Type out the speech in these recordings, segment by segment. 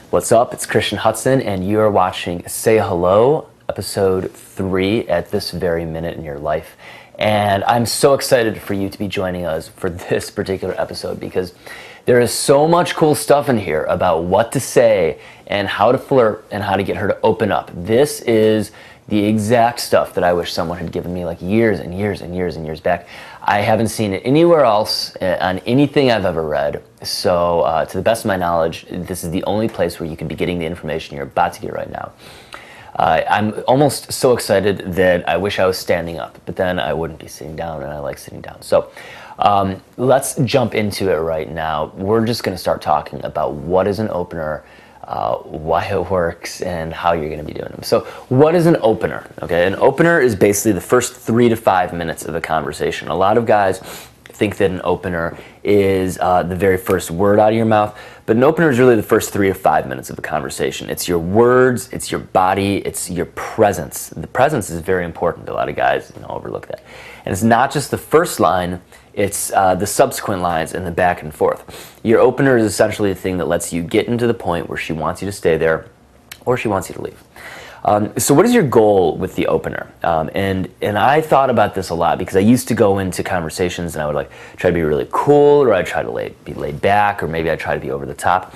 What's up? It's Christian Hudson, and you are watching Say Hello, episode 3 at this very minute in your life. And I'm so excited for you to be joining us for this particular episode because there is so much cool stuff in here about what to say and how to flirt and how to get her to open up. This is the exact stuff that I wish someone had given me like years and years and years and years back. I haven't seen it anywhere else on anything I've ever read. So to the best of my knowledge, this is the only place where you can be getting the information you're about to get right now. I'm almost so excited that I wish I was standing up, but then I wouldn't be sitting down, and I like sitting down. So let's jump into it right now. We're just going to start talking about what is an opener, why it works, and how you're going to be doing them. So what is an opener? Okay, an opener is basically the first 3 to 5 minutes of a conversation. A lot of guys think that an opener is the very first word out of your mouth, but an opener is really the first 3 to 5 minutes of a conversation. It's your words, it's your body, it's your presence. The presence is very important. A lot of guys overlook that. And it's not just the first line, it's the subsequent lines and the back and forth. Your opener is essentially the thing that lets you get into the point where she wants you to stay there or she wants you to leave. So what is your goal with the opener? And I thought about this a lot because I used to go into conversations and I would like try to be really cool, or I'd try to be laid back, or maybe I'd try to be over the top.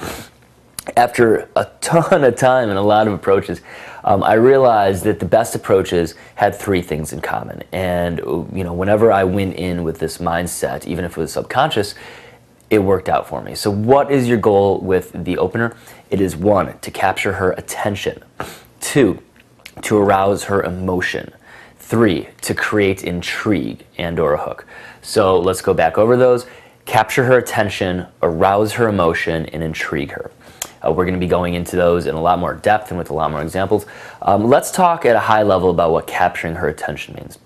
After a ton of time and a lot of approaches, I realized that the best approaches had 3 things in common. And whenever I went in with this mindset, even if it was subconscious, it worked out for me. So what is your goal with the opener? It is 1, to capture her attention. 2, to arouse her emotion. 3, to create intrigue and or a hook. So let's go back over those. Capture her attention, arouse her emotion, and intrigue her. We're going to be going into those in a lot more depth and with a lot more examples. Let's talk at a high level about what capturing her attention means.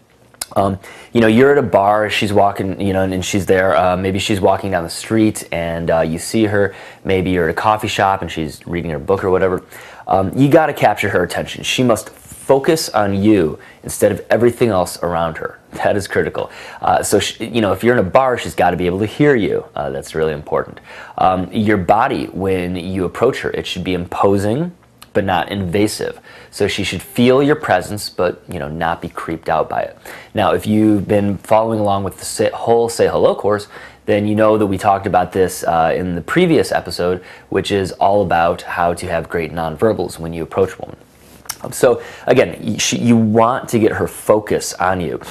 You're at a bar, she's walking, and she's there. Maybe she's walking down the street and you see her. Maybe you're at a coffee shop and she's reading her book or whatever. You got to capture her attention. She must focus on you instead of everything else around her. That is critical. So if you're in a bar, she's got to be able to hear you. That's really important. Your body, when you approach her, it should be imposing but not invasive. So she should feel your presence, but not be creeped out by it. Now, if you've been following along with the whole Say Hello course, then you know that we talked about this in the previous episode, which is all about how to have great nonverbals when you approach a woman. So again, you want to get her focus on you.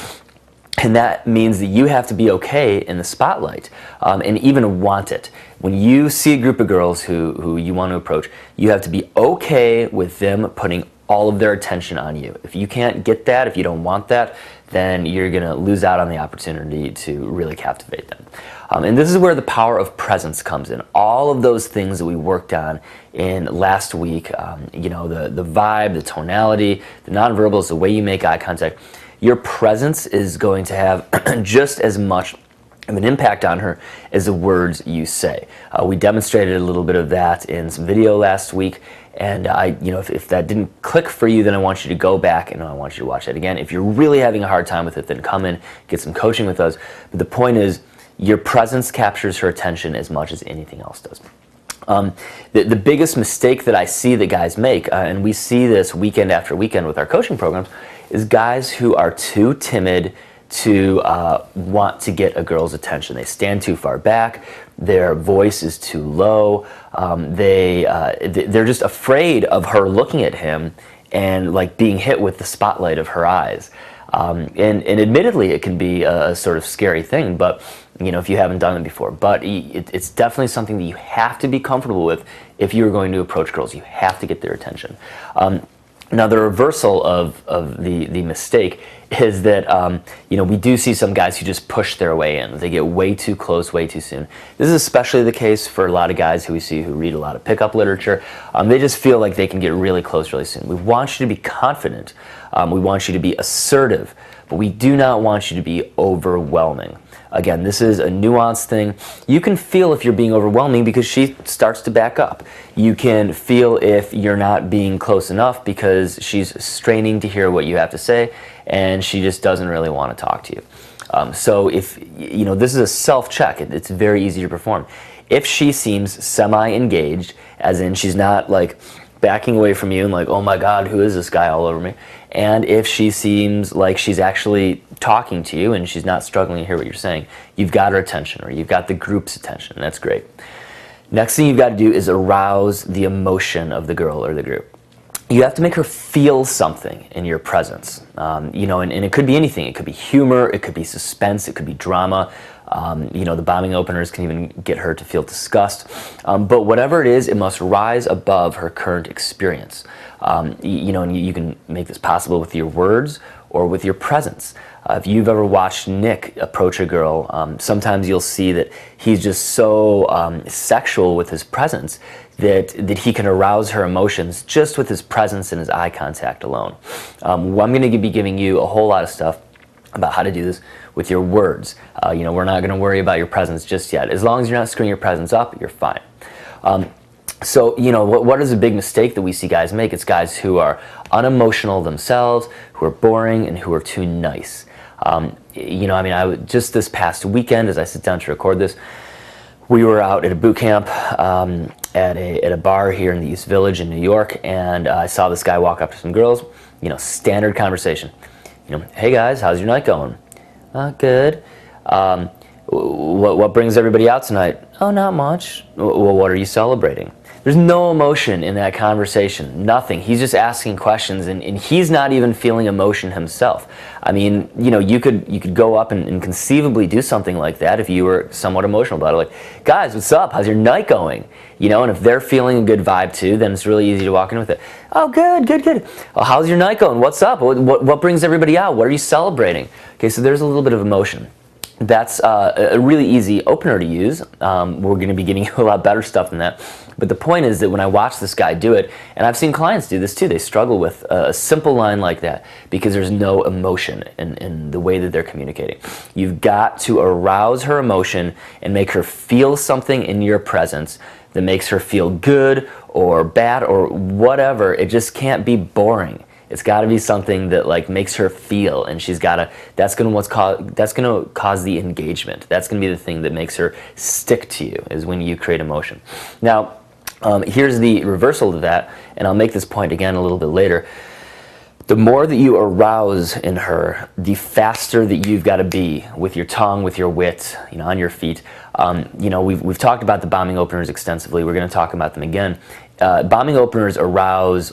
And that means that you have to be okay in the spotlight and even want it. When you see a group of girls who you want to approach, you have to be okay with them putting all of their attention on you. If you can't get that, if you don't want that, then you're going to lose out on the opportunity to really captivate them. And this is where the power of presence comes in. All of those things that we worked on in last week, the vibe, the tonality, the nonverbals, the way you make eye contact, your presence is going to have just as much of an impact on her as the words you say. We demonstrated a little bit of that in some video last week, and if that didn't click for you, then I want you to go back and I want you to watch that again. If you're really having a hard time with it, then come in, get some coaching with us. But the point is, your presence captures her attention as much as anything else does. The biggest mistake that I see that guys make, and we see this weekend after weekend with our coaching programs, is guys who are too timid to want to get a girl's attention. They stand too far back, their voice is too low, they're just afraid of her looking at him and like being hit with the spotlight of her eyes. And admittedly, it can be a sort of scary thing, but if you haven't done it before. But it's definitely something that you have to be comfortable with if you're going to approach girls. You have to get their attention. Now, the reversal of the mistake is that we do see some guys who just push their way in. They get way too close way too soon. This is especially the case for a lot of guys who we see who read a lot of pickup literature. They just feel like they can get really close really soon. We want you to be confident. We want you to be assertive, but we do not want you to be overwhelming. Again, this is a nuanced thing. You can feel if you're being overwhelming because she starts to back up. You can feel if you're not being close enough because she's straining to hear what you have to say and she just doesn't really want to talk to you. So if, this is a self-check. It's very easy to perform. If she seems semi-engaged, as in she's not like backing away from you and like, oh my God, who is this guy all over me? And if she seems like she's actually talking to you and she's not struggling to hear what you're saying, you've got her attention, or you've got the group's attention. That's great. Next thing you've got to do is arouse the emotion of the girl or the group. You have to make her feel something in your presence. And it could be anything. It could be humor, it could be suspense, it could be drama. The bombing openers can even get her to feel disgust. But whatever it is, it must rise above her current experience. And you can make this possible with your words or with your presence. If you've ever watched Nick approach a girl, sometimes you'll see that he's just so sexual with his presence that he can arouse her emotions just with his presence and his eye contact alone. I'm going to be giving you a whole lot of stuff about how to do this with your words. We're not going to worry about your presence just yet. As long as you're not screwing your presence up, you're fine. So, what is a big mistake that we see guys make? It's guys who are unemotional themselves, who are boring, and who are too nice. Just this past weekend, as I sit down to record this, we were out at a boot camp at a bar here in the East Village in New York, and I saw this guy walk up to some girls. Standard conversation. Hey guys, how's your night going? Good. What brings everybody out tonight? Oh, not much. Well, what are you celebrating? There's no emotion in that conversation, nothing. He's just asking questions, and he's not even feeling emotion himself. I mean, you could go up and conceivably do something like that if you were somewhat emotional about it. Like, guys, what's up? How's your night going? And if they're feeling a good vibe too, then it's really easy to walk in with it. Oh, good. Well, how's your night going? What's up? What brings everybody out? What are you celebrating? Okay, so there's a little bit of emotion. That's a really easy opener to use. We're going to be getting a lot better stuff than that. But the point is that when I watch this guy do it, and I've seen clients do this too, they struggle with a simple line like that because there's no emotion in the way that they're communicating. You've got to arouse her emotion and make her feel something in your presence that makes her feel good or bad or whatever. It just can't be boring. It's got to be something that makes her feel, and that's going to cause the engagement. That's going to be the thing that makes her stick to you, is when you create emotion. Now, here's the reversal to that, and I'll make this point again a little bit later. The more that you arouse in her, the faster that you've got to be with your tongue, with your wit, on your feet. We've talked about the bombing openers extensively. We're going to talk about them again. Bombing openers arouse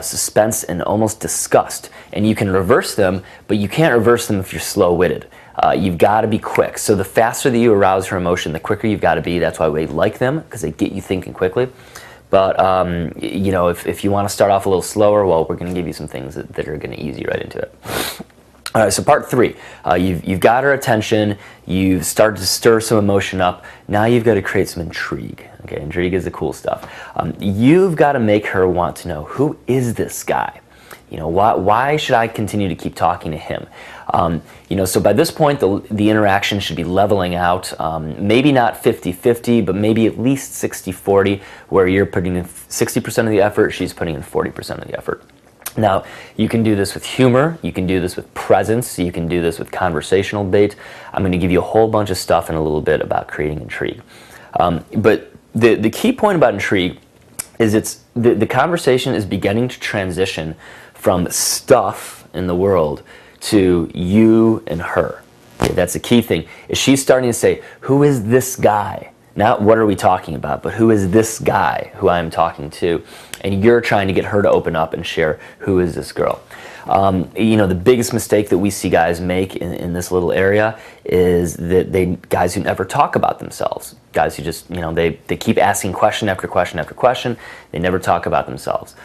suspense and almost disgust, and you can reverse them, but you can't reverse them if you're slow-witted. You've got to be quick. So the faster that you arouse her emotion, the quicker you've got to be. That's why we like them, because they get you thinking quickly. But if you want to start off a little slower, well, we're going to give you some things that are going to ease you right into it. All right, so part 3, you've got her attention, you've started to stir some emotion up, now you've got to create some intrigue. Okay, intrigue is the cool stuff. You've got to make her want to know, who is this guy? Why should I continue to keep talking to him? So by this point, the interaction should be leveling out, maybe not 50-50, but maybe at least 60-40, where you're putting in 60% of the effort, she's putting in 40% of the effort. Now, you can do this with humor, you can do this with presence, you can do this with conversational bait. I'm going to give you a whole bunch of stuff in a little bit about creating intrigue. But the key point about intrigue is the conversation is beginning to transition from stuff in the world to you and her. Okay, that's the key thing. Is she's starting to say, who is this guy? Not what are we talking about, but who is this guy who I'm talking to? And you're trying to get her to open up and share, who is this girl? The biggest mistake that we see guys make in this little area is that guys who never talk about themselves. Guys who just, they keep asking question after question after question. They never talk about themselves.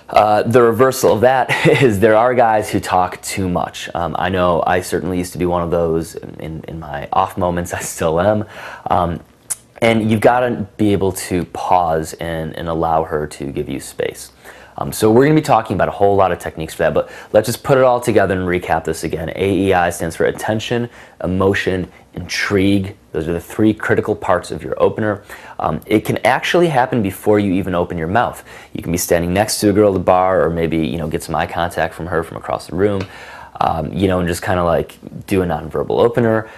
The reversal of that is there are guys who talk too much. I know I certainly used to be one of those in my off moments. I still am. And you've got to be able to pause and allow her to give you space. So we're going to be talking about a whole lot of techniques for that, but let's just put it all together and recap this again. AEI stands for attention, emotion, intrigue. Those are the 3 critical parts of your opener. It can actually happen before you even open your mouth. You can be standing next to a girl at the bar, or maybe get some eye contact from her from across the room. and just kind of like do a nonverbal opener,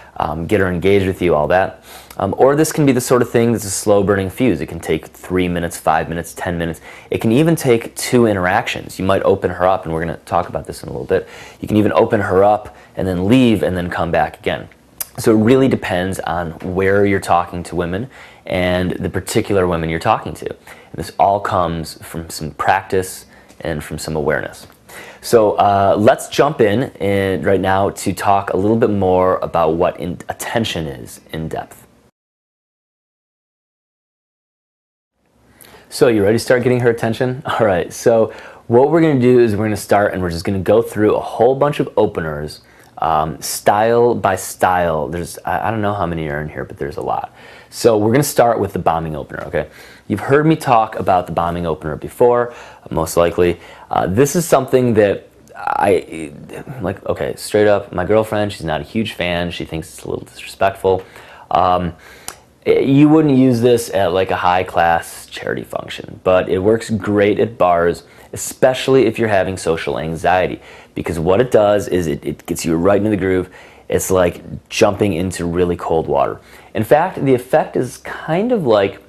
get her engaged with you, all that. Or this can be the sort of thing that's a slow burning fuse. It can take 3 minutes, 5 minutes, 10 minutes. It can even take 2 interactions. You might open her up, and we're going to talk about this in a little bit. You can even open her up and then leave and then come back again. So it really depends on where you're talking to women and the particular women you're talking to. And this all comes from some practice and from some awareness. So let's jump in right now to talk a little bit more about what attention is in depth. So you ready to start getting her attention? All right, so what we're going to do is we're going to start and we're just going to go through a whole bunch of openers, style by style. I don't know how many are in here, but there's a lot. So we're going to start with the bombing opener, okay? You've heard me talk about the bombing opener before, most likely. This is something that okay, straight up, my girlfriend, she's not a huge fan. She thinks it's a little disrespectful. You wouldn't use this at like a high-class charity function, but it works great at bars, especially if you're having social anxiety, because what it does is it gets you right into the groove. It's like jumping into really cold water. In fact, the effect is kind of like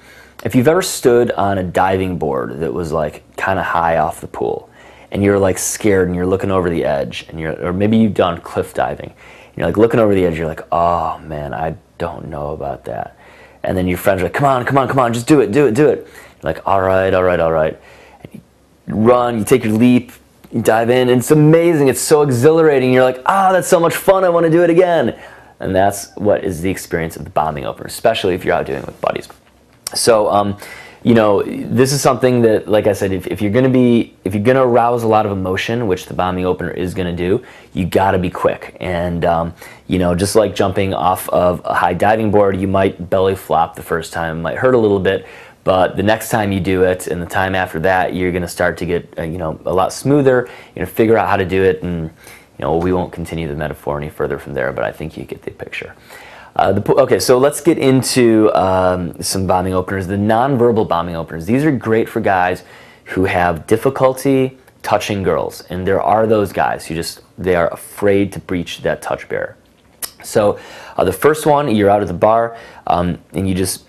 if you've ever stood on a diving board that was like kind of high off the pool, and you're like scared and you're looking over the edge, and or maybe you've done cliff diving. You're like looking over the edge, you're like, oh man, I don't know about that. And then your friends are like, come on, just do it. You're like, all right. And you run, you take your leap, you dive in, and it's amazing. It's so exhilarating. You're like, that's so much fun. I want to do it again. And that's what is the experience of the bombing opener, especially if you're out doing it with buddies. So, this is something that, like I said, if you're going to arouse a lot of emotion, which the bombing opener is going to do, you got to be quick. And, just like jumping off of a high diving board, you might belly flop the first time, it might hurt a little bit, but the next time you do it and the time after that, you're going to start to get, a lot smoother, figure out how to do it. And, we won't continue the metaphor any further from there, but I think you get the picture. Okay, so let's get into some bombing openers. The nonverbal bombing openers. These are great for guys who have difficulty touching girls, and there are those guys who they are afraid to breach that touch barrier. So the first one, you're out at the bar, and you just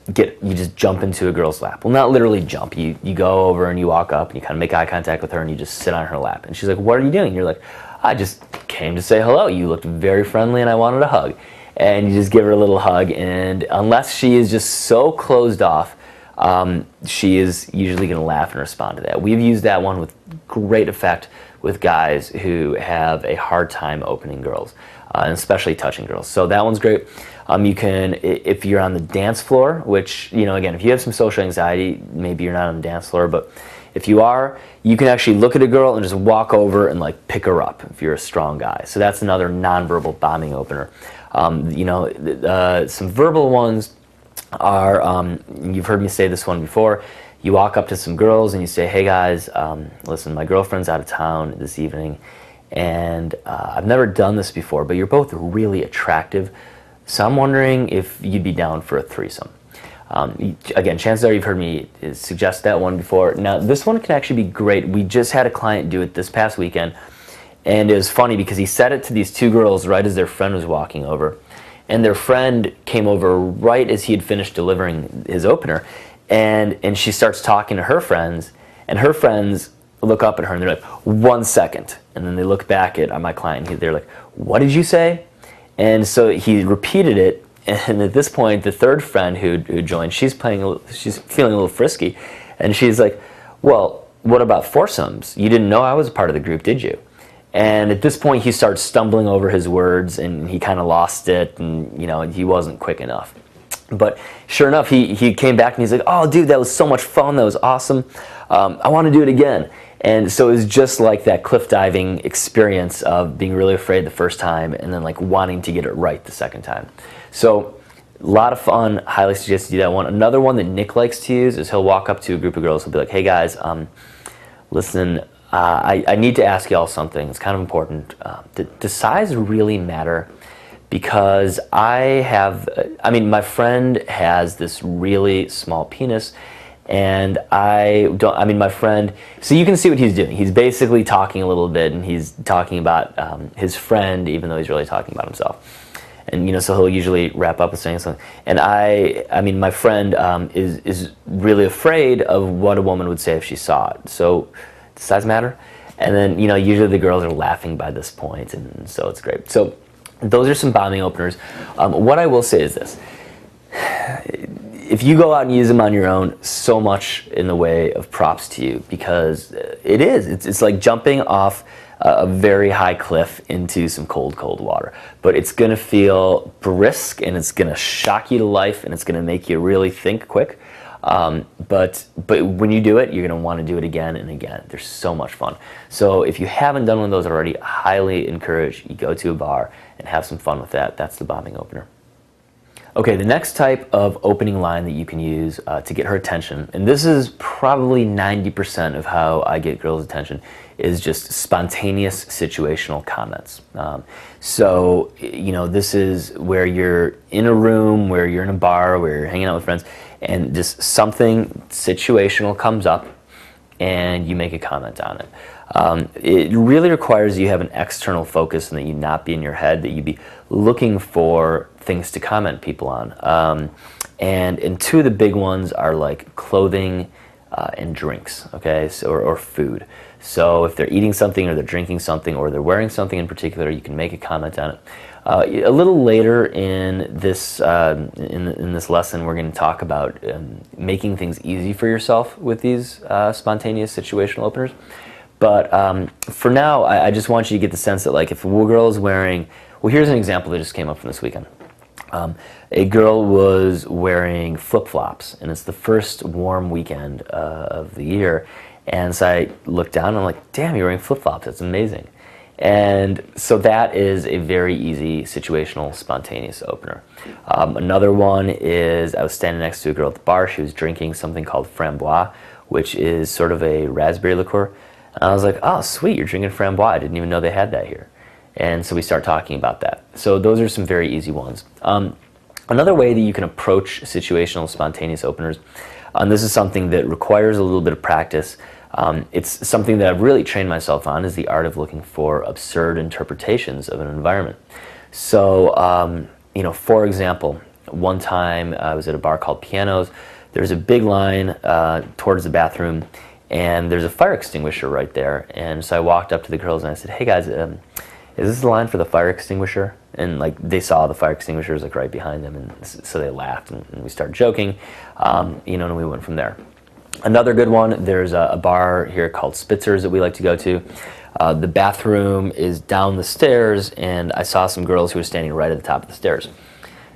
jump into a girl's lap. Well, not literally jump. You go over and you walk up and you kind of make eye contact with her and you just sit on her lap. And she's like, "What are you doing?" You're like, "I just came to say hello. You looked very friendly and I wanted a hug." And you just give her a little hug, and unless she is just so closed off, she is usually going to laugh and respond to that. We've used that one with great effect with guys who have a hard time opening girls, and especially touching girls. So that one's great. You can, if you're on the dance floor, which, again, if you have some social anxiety, maybe you're not on the dance floor, but if you are, you can actually look at a girl and just walk over and like pick her up if you're a strong guy. So that's another nonverbal bombing opener. Some verbal ones are, you've heard me say this one before, you walk up to some girls and you say, "Hey guys, listen, my girlfriend's out of town this evening, and I've never done this before, but you're both really attractive, so I'm wondering if you'd be down for a threesome." Again, chances are you've heard me suggest that one before. Now, this one can actually be great. We just had a client do it this past weekend. And it was funny because he said it to these two girls right as their friend was walking over. And their friend came over right as he had finished delivering his opener. And she starts talking to her friends. And her friends look up at her and they're like, "1 second." And then they look back at my client and they're like, "What did you say?" And so he repeated it. And at this point, the third friend who joined, she's feeling a little frisky. And she's like, "Well, what about foursomes? You didn't know I was a part of the group, did you?" And at this point, he starts stumbling over his words, and he kind of lost it, and he wasn't quick enough. But sure enough, he came back and he's like, "Oh, dude, that was so much fun. That was awesome. I want to do it again." And so it was just like that cliff diving experience of being really afraid the first time, and then like wanting to get it right the second time. So a lot of fun. Highly suggest you do that one. Another one that Nick likes to use is he'll walk up to a group of girls. He'll be like, "Hey guys, listen. I need to ask y'all something. It's kind of important. Does size really matter? Because my friend has this really small penis, And my friend, so you can see what he's doing. He's basically talking a little bit, and he's talking about his friend, even though he's really talking about himself. And so he'll usually wrap up with saying something. And my friend is really afraid of what a woman would say if she saw it. So does size matter? And then usually the girls are laughing by this point, and so it's great. So those are some bombing openers. What I will say is this. If you go out and use them on your own, so much in the way of props to you, because it's like jumping off a very high cliff into some cold water. But it's going to feel brisk, and it's going to shock you to life, and it's going to make you really think quick. But when you do it, you're going to want to do it again and again. They're so much fun. So if you haven't done one of those already, I highly encourage you go to a bar and have some fun with that. That's the bombing opener. Okay, the next type of opening line that you can use to get her attention, and this is probably 90% of how I get girls' attention, is just spontaneous situational comments. So this is where you're in a room, where you're in a bar, where you're hanging out with friends, and just something situational comes up, and you make a comment on it. It really requires you have an external focus, and that you not be in your head, that you be looking for things to comment people on. And two of the big ones are like clothing and drinks, okay, or food. So if they're eating something, or they're drinking something, or they're wearing something in particular, you can make a comment on it. A little later in this lesson, we're going to talk about making things easy for yourself with these spontaneous situational openers. But for now, I just want you to get the sense that, like, if a girl is wearing, well, here's an example that just came up from this weekend. A girl was wearing flip-flops, and it's the first warm weekend of the year. And so I looked down, and I'm like, damn, you're wearing flip-flops. That's amazing. And so that is a very easy situational spontaneous opener. Another one is, I was standing next to a girl at the bar. She was drinking something called framboise, which is sort of a raspberry liqueur. And I was like, oh, sweet, you're drinking framboise. I didn't even know they had that here. And so we start talking about that. So those are some very easy ones. Another way that you can approach situational spontaneous openers, this is something that requires a little bit of practice. It's something that I've really trained myself on, is the art of looking for absurd interpretations of an environment. So, for example, one time I was at a bar called Pianos. There's a big line towards the bathroom, and there's a fire extinguisher right there. And so I walked up to the girls and I said, hey guys, is this the line for the fire extinguisher? And like, they saw the fire extinguisher was like right behind them, and so they laughed, and we started joking, and we went from there. Another good one, there's a bar here called Spitzer's that we like to go to. The bathroom is down the stairs, and I saw some girls who were standing right at the top of the stairs.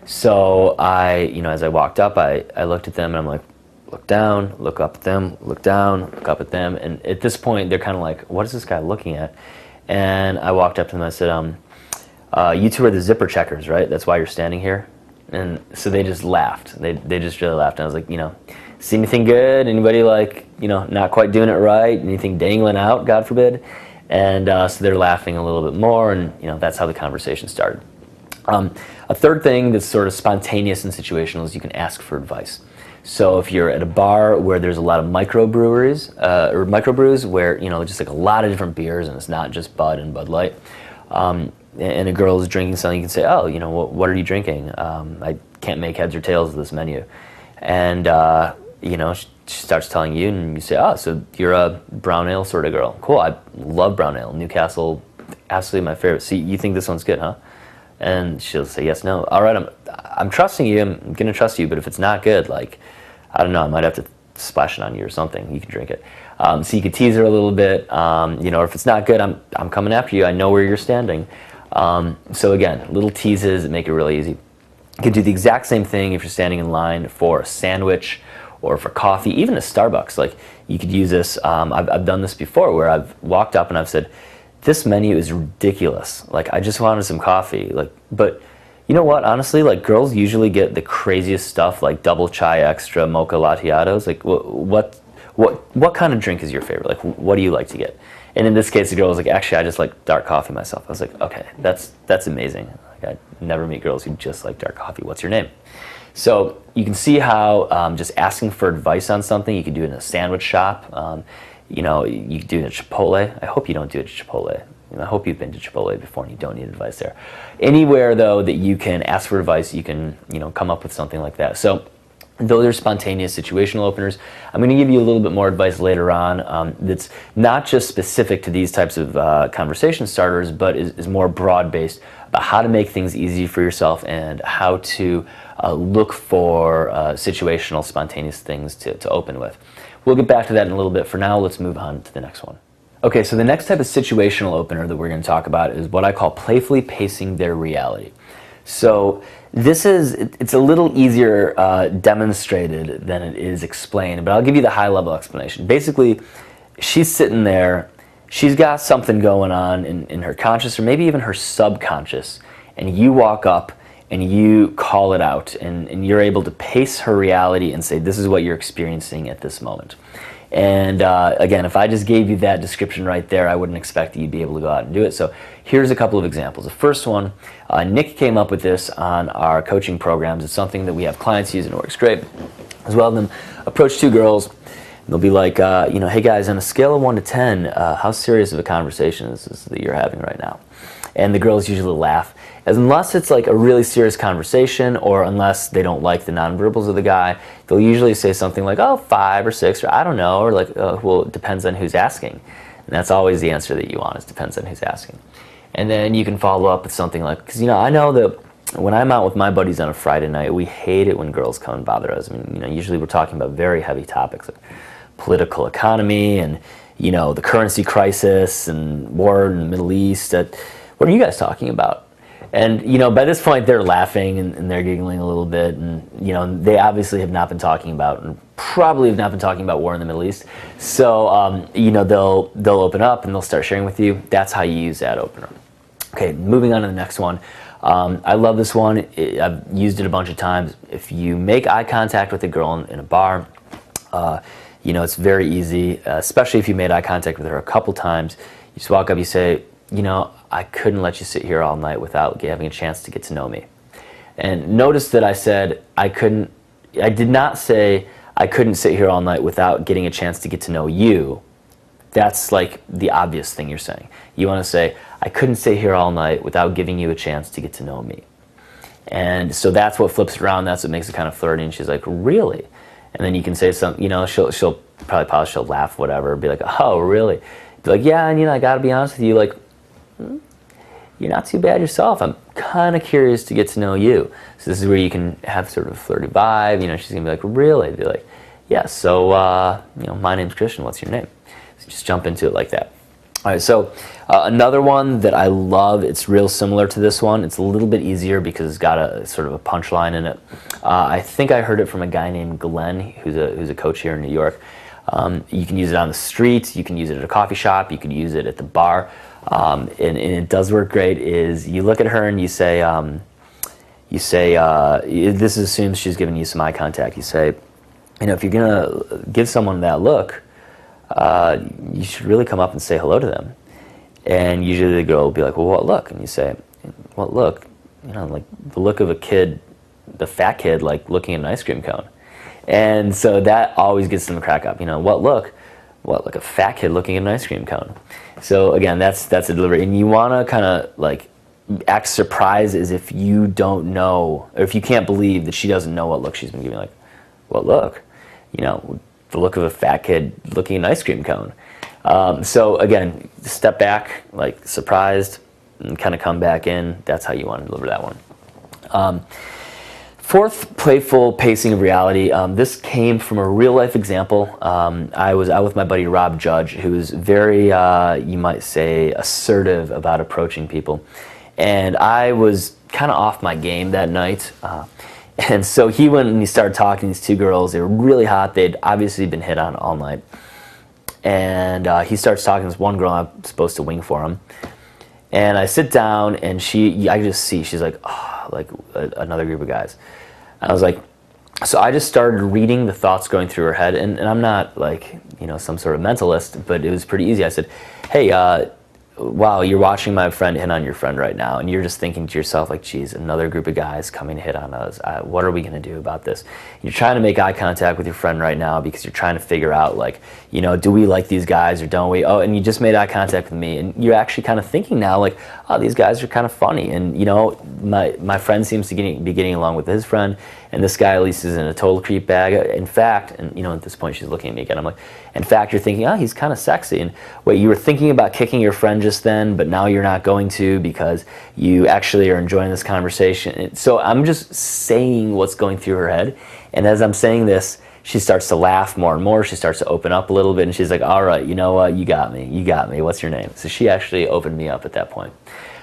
So as I walked up, I looked at them, and I'm like, look down, look up at them, look down, look up at them. And at this point, they're kind of like, what is this guy looking at? And I walked up to them and I said, you two are the zipper checkers, right? That's why you're standing here? And so they just laughed. They just really laughed. And I was like, see anything good? Anybody not quite doing it right? Anything dangling out, God forbid? And so they're laughing a little bit more, and that's how the conversation started. A third thing that's sort of spontaneous and situational is you can ask for advice. So if you're at a bar where there's a lot of microbrews, where just like a lot of different beers, and it's not just Bud and Bud Light, and a girl is drinking something, you can say, oh, what are you drinking? I can't make heads or tails of this menu. And she starts telling you, and you say, oh, so you're a brown ale sort of girl. Cool, I love brown ale. Newcastle, absolutely my favorite. See, you think this one's good, huh? And she'll say yes, no. All right, I'm trusting you. I'm gonna trust you. But if it's not good, like, I don't know, I might have to splash it on you or something. You can drink it. So you could tease her a little bit. Or if it's not good, I'm coming after you. I know where you're standing. So again, little teases that make it really easy. You could do the exact same thing if you're standing in line for a sandwich or for coffee, even at Starbucks. Like, you could use this. I've done this before, where I've walked up and I've said, this menu is ridiculous. Like, I just wanted some coffee. Like, but you know what? Honestly, like, girls usually get the craziest stuff, like double chai extra, mocha latte-ados. Like, what kind of drink is your favorite? Like, what do you like to get? And in this case, the girl was like, actually, I just like dark coffee myself. I was like, okay, that's amazing. Like, I never meet girls who just like dark coffee. What's your name? So you can see how just asking for advice on something, you can do it in a sandwich shop. You know, you can do it at Chipotle. I hope you don't do it at Chipotle. I hope you've been to Chipotle before and you don't need advice there. Anywhere, though, that you can ask for advice, you can, you know, come up with something like that. So those are spontaneous situational openers. I'm going to give you a little bit more advice later on that's not just specific to these types of conversation starters, but is more broad-based about how to make things easy for yourself and how to look for situational, spontaneous things to open with. We'll get back to that in a little bit. For now, let's move on to the next one. Okay, so the next type of situational opener that we're going to talk about is what I call playfully pacing their reality. So it's a little easier demonstrated than it is explained, but I'll give you the high-level explanation. Basically, she's sitting there, she's got something going on in her conscious or maybe even her subconscious, and you walk up and you call it out, and you're able to pace her reality and say, this is what you're experiencing at this moment. And again, if I just gave you that description right there, I wouldn't expect that you'd be able to go out and do it. So here's a couple of examples. The first one, Nick came up with this on our coaching programs. It's something that we have clients use and it works great. As well, them approach two girls, and they'll be like, you know, hey guys, on a scale of 1 to 10, how serious of a conversation is this that you're having right now? And the girls usually laugh, as unless it's like a really serious conversation or unless they don't like the nonverbals of the guy, they'll usually say something like, oh, 5 or 6, or I don't know, or like, well, it depends on who's asking. And that's always the answer that you want, is depends on who's asking. And then you can follow up with something like, because, you know, I know that when I'm out with my buddies on a Friday night, we hate it when girls come and bother us. I mean, you know, usually we're talking about very heavy topics like political economy and, you know, the currency crisis and war in the Middle East. What are you guys talking about? And, you know, by this point they're laughing and they're giggling a little bit, and, you know, they obviously have not been talking about, and probably have not been talking about war in the Middle East. So, you know, they'll open up and they'll start sharing with you. That's how you use that opener. Okay, moving on to the next one. I love this one. I've used it a bunch of times. If you make eye contact with a girl in a bar, you know, it's very easy, especially if you made eye contact with her a couple times. You just walk up, you say, you know, I couldn't let you sit here all night without having a chance to get to know me. And notice that I said I did not say I couldn't sit here all night without getting a chance to get to know you. That's like the obvious thing you're saying. You want to say, I couldn't sit here all night without giving you a chance to get to know me. And so that's what flips it around, that's what makes it kind of flirty, and she's like, really? And then you can say something, you know, she'll probably pause, she'll laugh, whatever, be like, oh, really? Be like, yeah, and you know, I gotta be honest with you, like, you're not too bad yourself. I'm kind of curious to get to know you. So this is where you can have sort of a flirty vibe. You know, she's gonna be like, really? Be like, yeah. So, you know, my name's Christian. What's your name? So just jump into it like that. All right. So another one that I love. It's real similar to this one. It's a little bit easier because it's got a sort of a punchline in it. I think I heard it from a guy named Glenn, who's a coach here in New York. You can use it on the street. You can use it at a coffee shop. You can use it at the bar. And it does work great. Is you look at her and you say, this assumes she's giving you some eye contact. You say, you know, if you're gonna give someone that look, you should really come up and say hello to them. And usually the girl will be like, well, what look? And you say, what look? You know, like the look of a kid, the fat kid, like looking at an ice cream cone. And so that always gets them to crack up. You know, what look? What, like a fat kid looking at an ice cream cone? So again, that's a delivery, and you want to kind of like act surprised as if you don't know, or if you can't believe that she doesn't know what look she's been giving. Like, what look? You know, the look of a fat kid looking at an ice cream cone. So again, step back, like surprised, and kind of come back in. That's how you want to deliver that one. Fourth, playful pacing of reality. This came from a real life example. I was out with my buddy Rob Judge, who's very, you might say, assertive about approaching people. And I was kind of off my game that night. And so he went and he started talking to these two girls. They were really hot. They'd obviously been hit on all night. And he starts talking to this one girl I'm supposed to wing for him. And I sit down and I just see, she's like, oh, like another group of guys. I was like, so I just started reading the thoughts going through her head, and I'm not like, you know, some sort of mentalist, but it was pretty easy. I said, hey, wow, you're watching my friend hit on your friend right now, and you're just thinking to yourself, like, geez, another group of guys coming to hit on us. What are we going to do about this? You're trying to make eye contact with your friend right now because you're trying to figure out, like, you know, do we like these guys or don't we? Oh, and you just made eye contact with me, and you're actually kind of thinking now, like, oh, these guys are kind of funny, and, you know, my friend seems to be getting along with his friend, and this guy at least isn't a total creep bag. In fact, and, you know, at this point she's looking at me again, I'm like, in fact, you're thinking, oh, he's kind of sexy, and wait, you were thinking about kicking your friend just then, but now you're not going to because you actually are enjoying this conversation. So I'm just saying what's going through her head, and as I'm saying this, she starts to laugh more and more. She starts to open up a little bit, and she's like, all right, you know what, you got me, what's your name? So she actually opened me up at that point.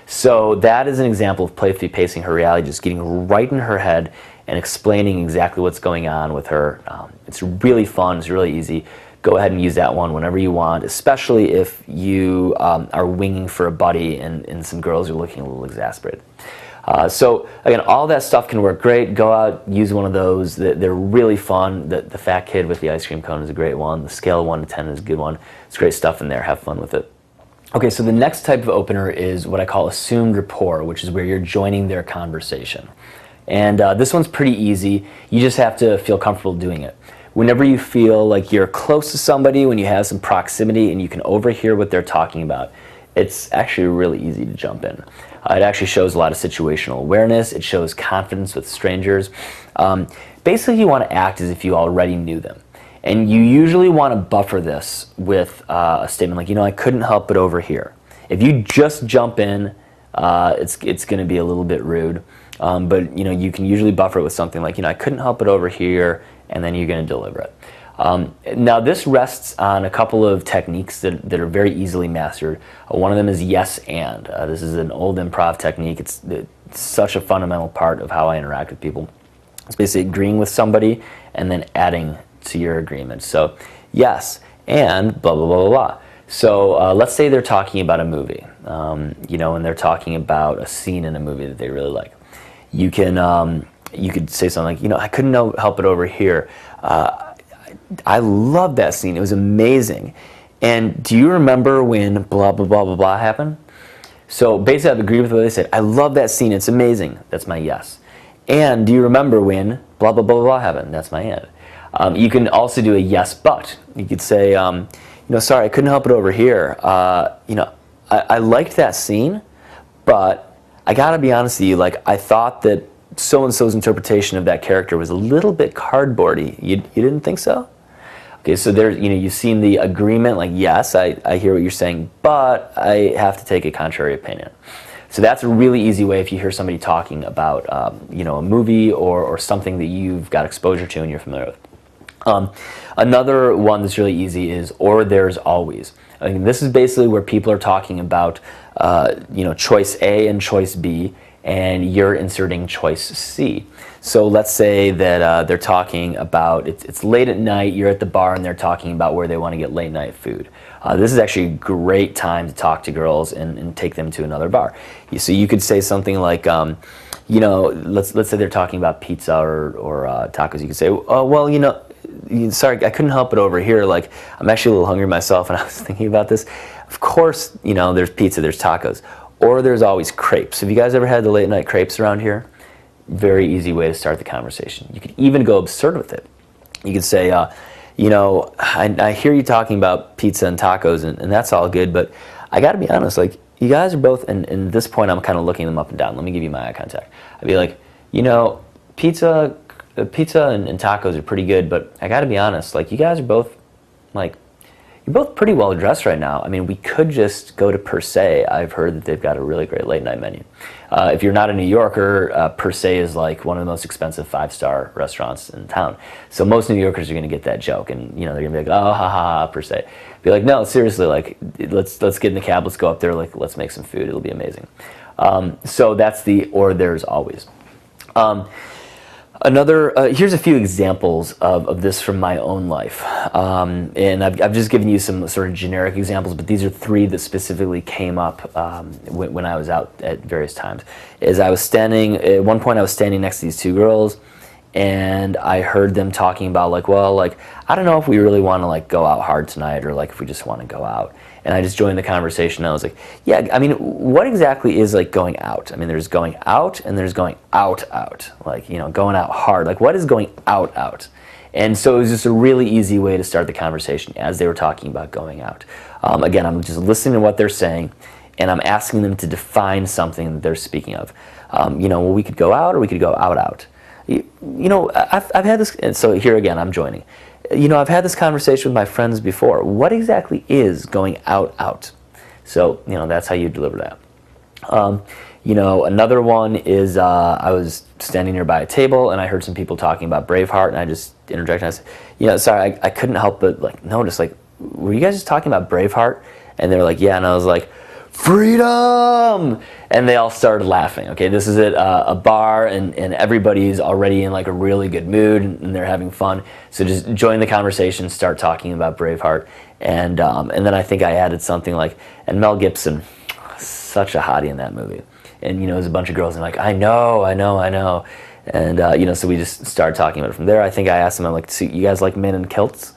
So that is an example of playfully pacing her reality, just getting right in her head and explaining exactly what's going on with her. It's really fun, it's really easy. Go ahead and use that one whenever you want, especially if you are winging for a buddy and some girls are looking a little exasperated. So again, all that stuff can work great. Go out, use one of those. They're really fun. The fat kid with the ice cream cone is a great one. The scale of 1 to 10 is a good one. It's great stuff in there. Have fun with it. Okay, so the next type of opener is what I call assumed rapport, which is where you're joining their conversation. And this one's pretty easy. You just have to feel comfortable doing it. Whenever you feel like you're close to somebody, when you have some proximity and you can overhear what they're talking about, it's actually really easy to jump in. It actually shows a lot of situational awareness. It shows confidence with strangers. Basically, you want to act as if you already knew them. And you usually want to buffer this with a statement like, you know, I couldn't help but overhear. If you just jump in, it's going to be a little bit rude. But, you know, you can usually buffer it with something like, you know, I couldn't help but overhear, and then you're going to deliver it. Now, this rests on a couple of techniques that are very easily mastered. One of them is yes and. This is an old improv technique. It's such a fundamental part of how I interact with people. It's basically agreeing with somebody and then adding to your agreement. So, yes, and blah, blah, blah, blah, blah. So let's say they're talking about a movie, you know, and they're talking about a scene in a movie that they really like. You could say something like, you know, I couldn't help it overhear. I love that scene. It was amazing. And do you remember when blah, blah, blah, blah, blah happened? So basically, I've agreed with what they said. I love that scene. It's amazing. That's my yes. And do you remember when blah, blah, blah, blah happened? That's my and. You can also do a yes, but. You could say, you know, sorry, I couldn't help it overhear. You know, I liked that scene, but I got to be honest with you, like, I thought that so-and-so's interpretation of that character was a little bit cardboardy. You didn't think so? Okay, so there, you know, you've seen the agreement, like, yes, I hear what you're saying, but I have to take a contrary opinion. So that's a really easy way if you hear somebody talking about, you know, a movie or something that you've got exposure to and you're familiar with. Another one that's really easy is or there's always. I mean, this is basically where people are talking about, you know, choice A and choice B, and you're inserting choice C. So let's say that they're talking about, it's late at night, you're at the bar, and they're talking about where they want to get late night food. This is actually a great time to talk to girls and take them to another bar. So you could say something like, you know, let's say they're talking about pizza or tacos. You could say, oh, well, you know, sorry, I couldn't help it overhear. Like, I'm actually a little hungry myself, and I was thinking about this. Of course, you know, there's pizza, there's tacos, or there's always crepes. Have you guys ever had the late night crepes around here? Very easy way to start the conversation. You could even go absurd with it. You could say, you know, I hear you talking about pizza and tacos, and that's all good, but I got to be honest, like, you guys are both, and at this point I'm kind of looking them up and down. Let me give you my eye contact. I'd be like, you know, pizza and tacos are pretty good, but I got to be honest, like, you guys are both, like, you're both pretty well dressed right now. I mean, we could just go to Per Se. I've heard that they've got a really great late night menu. If you're not a New Yorker, Per Se is like one of the most expensive 5-star restaurants in town. So most New Yorkers are going to get that joke, and you know, they're going to be like, oh, ha ha, Per Se. Be like, no, seriously, like, let's get in the cab, let's go up there, like, let's make some food. It'll be amazing. So that's the or there's always. Here's a few examples of this from my own life, and I've just given you some sort of generic examples, but these are 3 that specifically came up when I was out at various times. At one point I was standing next to these 2 girls, and I heard them talking about like, well, like, I don't know if we really want to like go out hard tonight, or like if we just want to go out. And I just joined the conversation. And I was like, yeah, I mean, what exactly is like going out? I mean, there's going out and there's going out, like, you know, going out hard. Like, what is going out? And so it was just a really easy way to start the conversation as they were talking about going out. Again, I'm just listening to what they're saying, and I'm asking them to define something that they're speaking of. You know, well, we could go out or we could go out. You know, I've had this, and so here again, I'm joining. You know, I've had this conversation with my friends before. What exactly is going out? So, you know, that's how you deliver that. You know, another one is I was standing nearby a table and I heard some people talking about Braveheart, and I just interjected and I said, you know, sorry, I couldn't help but like notice, like, were you guys just talking about Braveheart? And they were like, yeah, and I was like, freedom! And they all started laughing. Okay, this is at a bar, and everybody's already in like a really good mood, and they're having fun. So just join the conversation, start talking about Braveheart, and then I think I added something like, and Mel Gibson, such a hottie in that movie. And you know, there's a bunch of girls, and like, I know. And you know, so we just started talking about it from there. I think I asked them, I'm like, so you guys like men in kilts?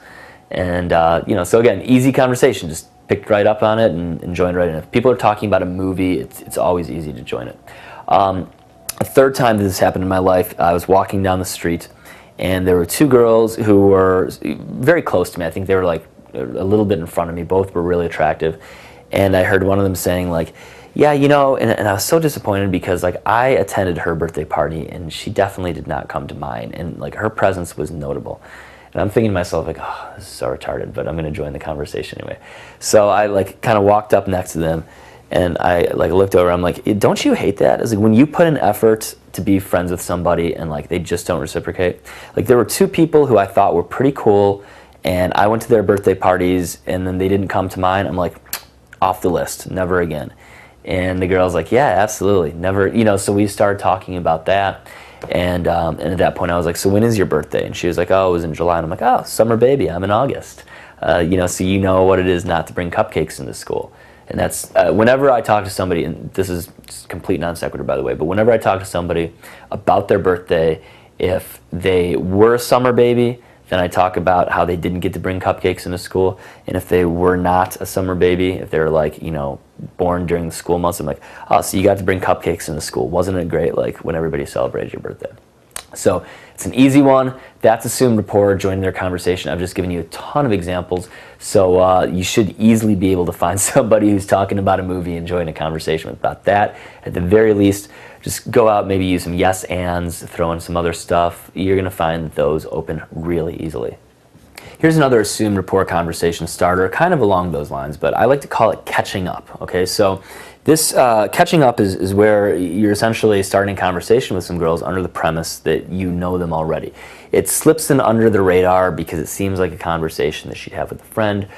And you know, so again, easy conversation, just picked right up on it and joined right in. If people are talking about a movie, it's always easy to join it. A third time that this happened in my life, I was walking down the street, and there were two girls who were very close to me. I think they were like a little bit in front of me. Both were really attractive. And I heard one of them saying like, yeah, you know, and I was so disappointed because like I attended her birthday party and she definitely did not come to mine, and like her presence was notable. And I'm thinking to myself like, oh, this is so retarded, but I'm going to join the conversation anyway. So I like kind of walked up next to them, and I like looked over. I'm like, don't you hate that? It's like when you put an effort to be friends with somebody and like they just don't reciprocate. Like there were two people who I thought were pretty cool, and I went to their birthday parties, and then they didn't come to mine. I'm like, off the list, never again. And the girl's like, yeah, absolutely, never. You know, so we started talking about that. And at that point I was like, so when is your birthday? And she was like, oh, it was in July. And I'm like, oh, summer baby, I'm in August. You know, so you know what it is not to bring cupcakes into school. And that's, whenever I talk to somebody, and this is complete non sequitur by the way, but whenever I talk to somebody about their birthday, if they were a summer baby, then I talk about how they didn't get to bring cupcakes into school. And if they were not a summer baby, if they were like, you know, born during the school months, I'm like, oh, so you got to bring cupcakes into school. Wasn't it great, like, when everybody celebrated your birthday? So it's an easy one. That's assumed rapport, joining their conversation. I've just given you a ton of examples. So you should easily be able to find somebody who's talking about a movie and join a conversation about that. At the very least, just go out, maybe use some yes ands, throw in some other stuff. You're going to find that those open really easily. Here's another assumed rapport conversation starter, kind of along those lines, but I like to call it catching up. Okay, so this catching up is where you're essentially starting a conversation with some girls under the premise that you know them already. It slips in under the radar because it seems like a conversation that she'd have with a friend.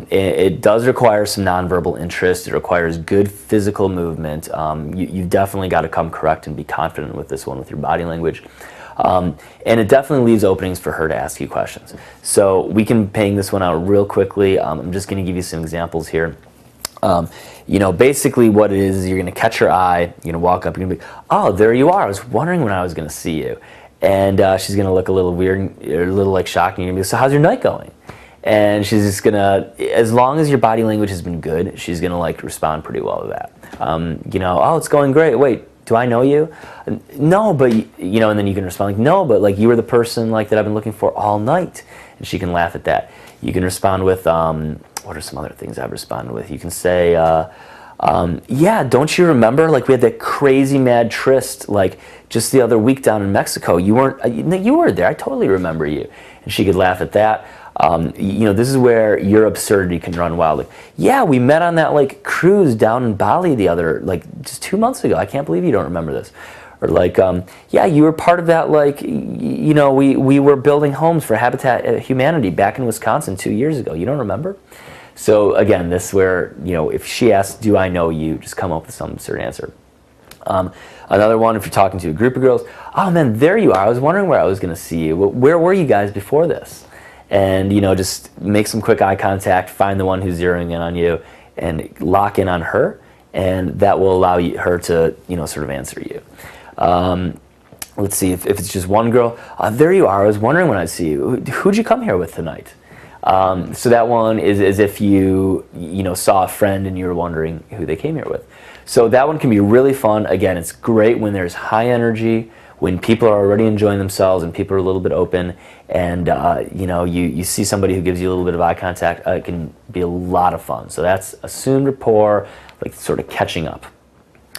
It does require some nonverbal interest. It requires good physical movement. You've definitely got to come correct and be confident with this one with your body language. And it definitely leaves openings for her to ask you questions. So we can bang this one out real quickly. I'm just going to give you some examples here. You know, basically what it is you're going to catch her eye, you're going to walk up, you're going to be, oh, there you are. I was wondering when I was going to see you. And she's going to look a little weird, a little like shocked, and you're going to be, so how's your night going? And she's just going to, as long as your body language has been good, she's going to like respond pretty well to that. You know, oh, it's going great. Wait, do I know you? No, but, you know, and then you can respond like, no, but like you were the person like that I've been looking for all night. And she can laugh at that. You can respond with, what are some other things I've responded with? You can say, yeah, don't you remember? Like we had that crazy mad tryst like just the other week down in Mexico. You were there. I totally remember you. And she could laugh at that. You know, this is where your absurdity can run wild. Like, yeah, we met on that like cruise down in Bali just 2 months ago. I can't believe you don't remember this. Or like, yeah, you were part of that, like, you know, we were building homes for Habitat Humanity back in Wisconsin 2 years ago. You don't remember? So again, this is where, you know, if she asks, do I know you, just come up with some absurd answer. Another one, if you're talking to a group of girls, oh man, there you are. I was wondering where I was going to see you. Where were you guys before this? And, you know, just make some quick eye contact, find the one who's zeroing in on you, and lock in on her, and that will allow her to, you know, sort of answer you. let's see, if it's just one girl, there you are, I was wondering when I'd see you. Who'd you come here with tonight? So that one is as if you saw a friend and you were wondering who they came here with. So that one can be really fun. Again, it's great when there's high energy, when people are already enjoying themselves and people are a little bit open, and you see somebody who gives you a little bit of eye contact. It can be a lot of fun. So that's assumed rapport, like sort of catching up.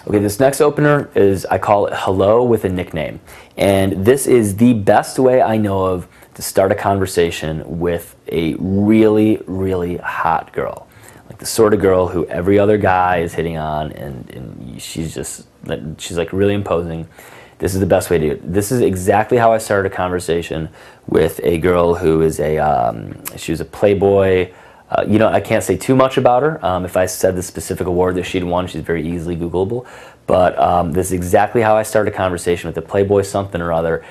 Okay, this next opener is, I call it hello with a nickname. And this is the best way I know of to start a conversation with a really, really hot girl. Like the sort of girl who every other guy is hitting on, and she's like really imposing. This is the best way to do it. This is exactly how I started a conversation with a girl who is she was a Playboy. I can't say too much about her. If I said the specific award that she'd won, she's very easily Googleable. But this is exactly how I started a conversation with a Playboy something or other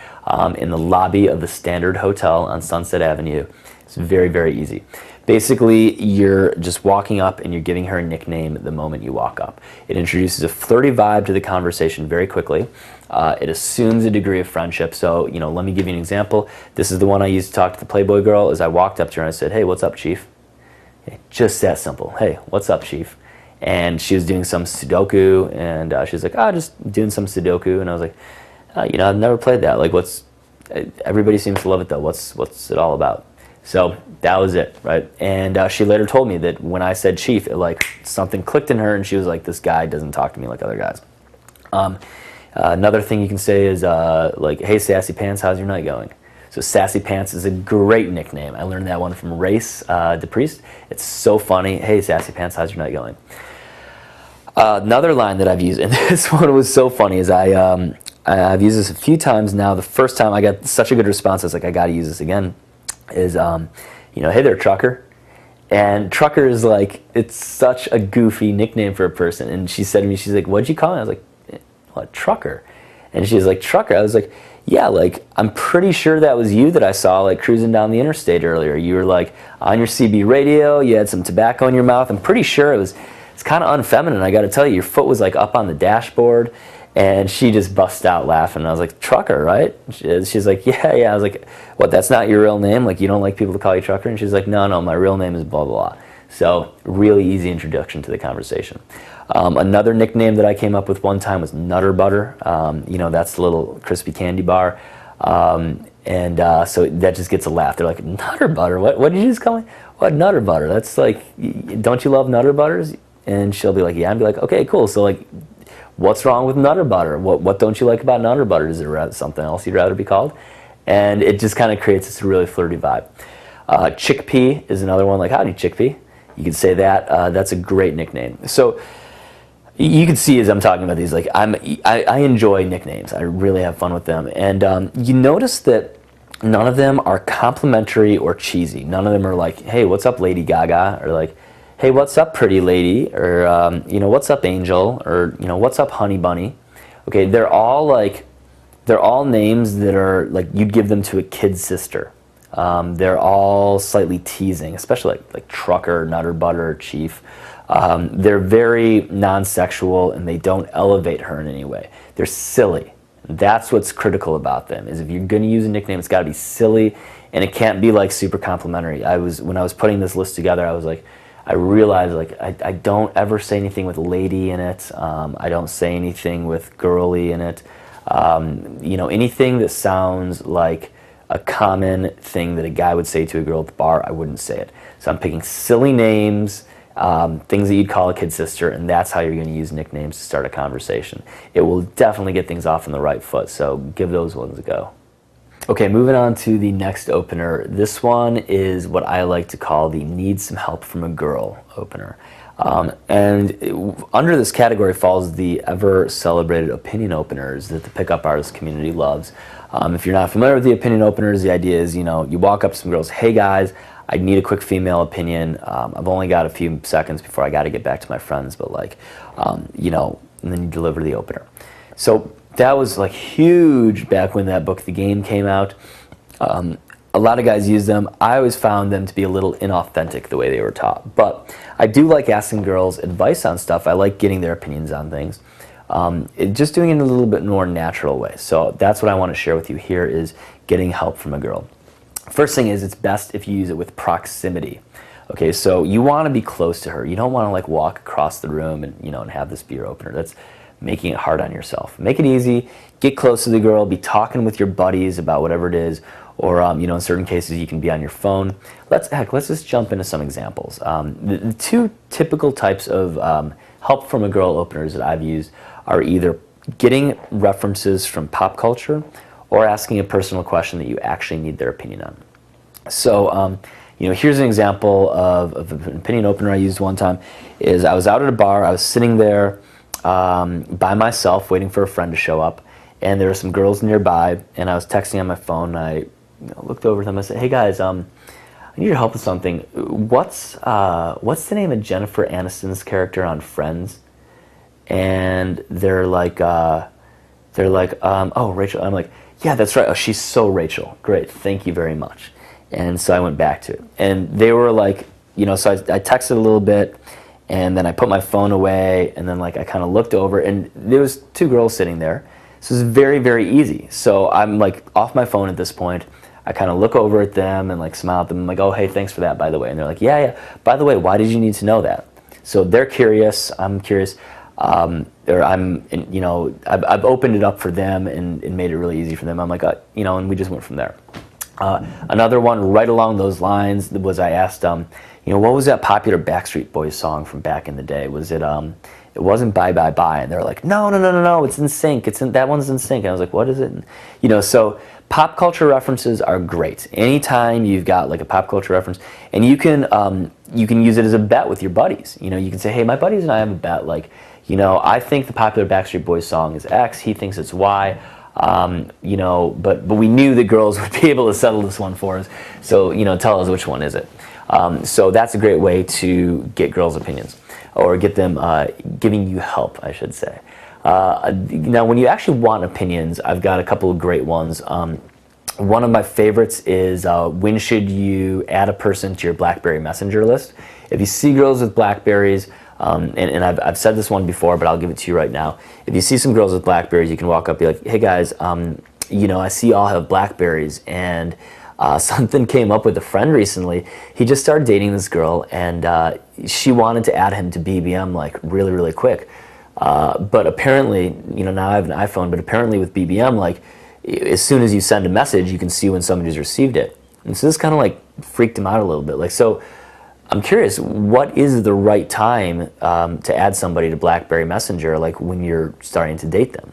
in the lobby of the Standard Hotel on Sunset Avenue. It's very, very easy. Basically, you're just walking up and you're giving her a nickname the moment you walk up. It introduces a flirty vibe to the conversation very quickly. It assumes a degree of friendship. So, let me give you an example. This is the one I used to talk to the Playboy girl. As I walked up to her and I said, "Hey, what's up, Chief?" Just that simple. "Hey, what's up, Chief?" And she was doing some Sudoku, and she was like, just doing some Sudoku. And I was like, I've never played that. Like, everybody seems to love it though. What's it all about? So that was it, right? And she later told me that when I said Chief, something clicked in her, and she was like, "This guy doesn't talk to me like other guys." Another thing you can say is "Hey, Sassy Pants, how's your night going?" So Sassy Pants is a great nickname. I learned that one from Race DePriest. It's so funny. "Hey, Sassy Pants, how's your night going?" Another line that I've used, and this one was so funny, is I've used this a few times now. The first time I got such a good response, I was like, I got to use this again. Is "Hey there, trucker." And trucker is it's such a goofy nickname for a person. And she said to me, she's like, "What'd you call me?" I was like, "What, trucker?" And she's like, "Trucker." I was like, "Yeah, I'm pretty sure that was you that I saw cruising down the interstate earlier. You were on your CB radio, you had some tobacco in your mouth. I'm pretty sure it's kind of unfeminine. I got to tell you, your foot was up on the dashboard." And she just busted out laughing. And I was like, "Trucker, right?" She's like, yeah. I was like, "What, that's not your real name? You don't like people to call you Trucker?" And she's like, no, my real name is blah, blah, blah. So really easy introduction to the conversation. Another nickname that I came up with one time was Nutter Butter. That's the little crispy candy bar. So that just gets a laugh. They're like, "Nutter Butter? What did you just call me? What, Nutter Butter? That's don't you love Nutter Butters?" And she'll be like, "Yeah." And be like, "Okay, cool. So what's wrong with Nutter Butter? What don't you like about Nutter Butter? Is there something else you'd rather be called?" And it just kind of creates this really flirty vibe. Chickpea is another one. "Howdy, Chickpea." You could say that. That's a great nickname. So you can see as I'm talking about these, I enjoy nicknames. I really have fun with them. And you notice that none of them are complimentary or cheesy. None of them are "Hey, what's up, Lady Gaga?" Or "Hey, what's up, pretty lady?" Or "What's up, angel?" Or "What's up, honey bunny?" Okay, they're all names that are you'd give them to a kid's sister. They're all slightly teasing, especially like Trucker, Nutter Butter, Chief. They're very non-sexual, and they don't elevate her in any way. They're silly. That's what's critical about them, is if you're going to use a nickname, it's got to be silly, and it can't be super complimentary. When I was putting this list together, I realized I don't ever say anything with lady in it. I don't say anything with girly in it. Anything that sounds like a common thing that a guy would say to a girl at the bar, I wouldn't say it. So I'm picking silly names, things that you'd call a kid sister, and that's how you're going to use nicknames to start a conversation. It will definitely get things off on the right foot, so give those ones a go. Okay, moving on to the next opener. This one is what I like to call the "need some help from a girl" opener. Under this category falls the ever-celebrated opinion openers that the pickup artist community loves. If you're not familiar with the opinion openers, the idea is, you walk up to some girls, "Hey guys, I need a quick female opinion. I've only got a few seconds before I got to get back to my friends, but and then you deliver the opener." So that was huge back when that book, The Game, came out. A lot of guys use them. I always found them to be a little inauthentic the way they were taught. But I do like asking girls advice on stuff. I like getting their opinions on things. just doing it in a little bit more natural way. So that's what I want to share with you here is getting help from a girl. First thing is, it's best if you use it with proximity. Okay, so you want to be close to her. You don't want to like walk across the room and and have this be your opener. That's making it hard on yourself. Make it easy. Get close to the girl. Be talking with your buddies about whatever it is, or in certain cases you can be on your phone. Let's just jump into some examples. The two typical types of help from a girl openers that I've used are either getting references from pop culture or asking a personal question that you actually need their opinion on. So, here's an example of an opinion opener I used one time. Is I was out at a bar, I was sitting there by myself waiting for a friend to show up, and there were some girls nearby, and I was texting on my phone, and I looked over at them, I said, hey guys, I need your help with something. What's the name of Jennifer Aniston's character on Friends? And they're like, oh, Rachel. I'm like, yeah, that's right. Oh, she's so Rachel. Great, thank you very much. And so I went back to it, and they were like, so I texted a little bit, and then I put my phone away, and then like I kind of looked over, and there was two girls sitting there. So it's very, very easy. So I'm like off my phone at this point. I kind of look over at them and like smile at them. I'm like, oh, hey, thanks for that, by the way. And they're like, yeah. By the way, why did you need to know that? So they're curious. I'm curious. I've opened it up for them and made it really easy for them. I'm like, and we just went from there. Another one right along those lines was I asked, what was that popular Backstreet Boys song from back in the day? Was it, it wasn't Bye Bye Bye, and they're like, no, it's NSYNC. That one's NSYNC. And I was like, what is it? So pop culture references are great. Anytime you've got like a pop culture reference, and you can use it as a bet with your buddies. You can say, hey, my buddies and I have a bet. Like, I think the popular Backstreet Boys song is X. He thinks it's Y. But we knew the girls would be able to settle this one for us. So, tell us which one is it. So that's a great way to get girls' opinions, or get them giving you help, I should say. Now, when you actually want opinions, I've got a couple of great ones. One of my favorites is when should you add a person to your BlackBerry Messenger list? If you see girls with BlackBerries, and I've said this one before, but I'll give it to you right now. If you see some girls with BlackBerries, you can walk up and be like, hey guys, I see y'all have BlackBerries, and something came up with a friend recently. He just started dating this girl, and she wanted to add him to BBM like really, really quick. But apparently, now I have an iPhone, but apparently with BBM, like as soon as you send a message, you can see when somebody's received it. And so this kind of like freaked him out a little bit. Like, so I'm curious, what is the right time to add somebody to BlackBerry Messenger, like when you're starting to date them?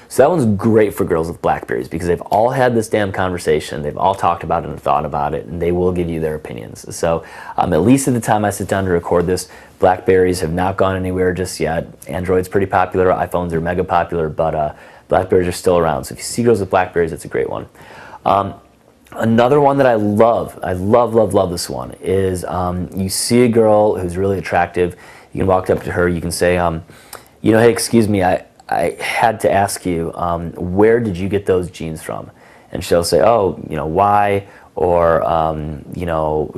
So that one's great for girls with BlackBerries because they've all had this damn conversation, they've all talked about it and thought about it, and they will give you their opinions. So at least at the time I sit down to record this, BlackBerries have not gone anywhere just yet. Android's pretty popular, iPhones are mega popular, but BlackBerries are still around. So if you see girls with BlackBerries, that's a great one. Another one that I love this one, is you see a girl who's really attractive, you can walk up to her, you can say, hey, excuse me, I had to ask you, where did you get those jeans from? And she'll say, oh, why? Or,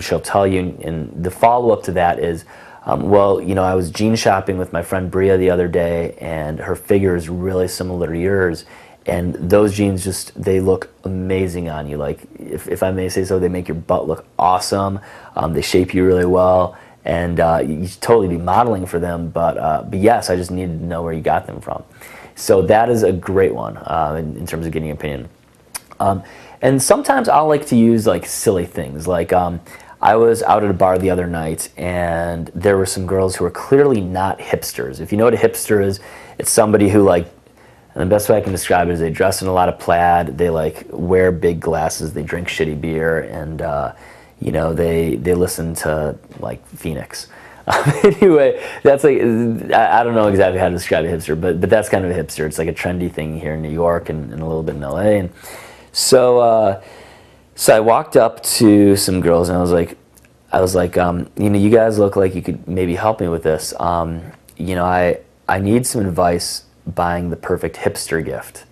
she'll tell you, and the follow-up to that is, well, I was jean shopping with my friend Bria the other day, and her figure is really similar to yours, and those jeans they look amazing on you. Like, if I may say so, they make your butt look awesome, they shape you really well, and you should totally be modeling for them, but yes, I just needed to know where you got them from. So that is a great one in terms of getting an opinion. And sometimes I'll like to use like silly things. Like I was out at a bar the other night, and there were some girls who were clearly not hipsters. If you know what a hipster is, it's somebody who and the best way I can describe it is they dress in a lot of plaid, they like wear big glasses, they drink shitty beer, and they listen to like Phoenix. Anyway, that's like, I don't know exactly how to describe a hipster, but that's kind of a hipster. It's like a trendy thing here in New York and a little bit in LA. And so I walked up to some girls, and I was like, you guys look like you could maybe help me with this. I need some advice buying the perfect hipster gift.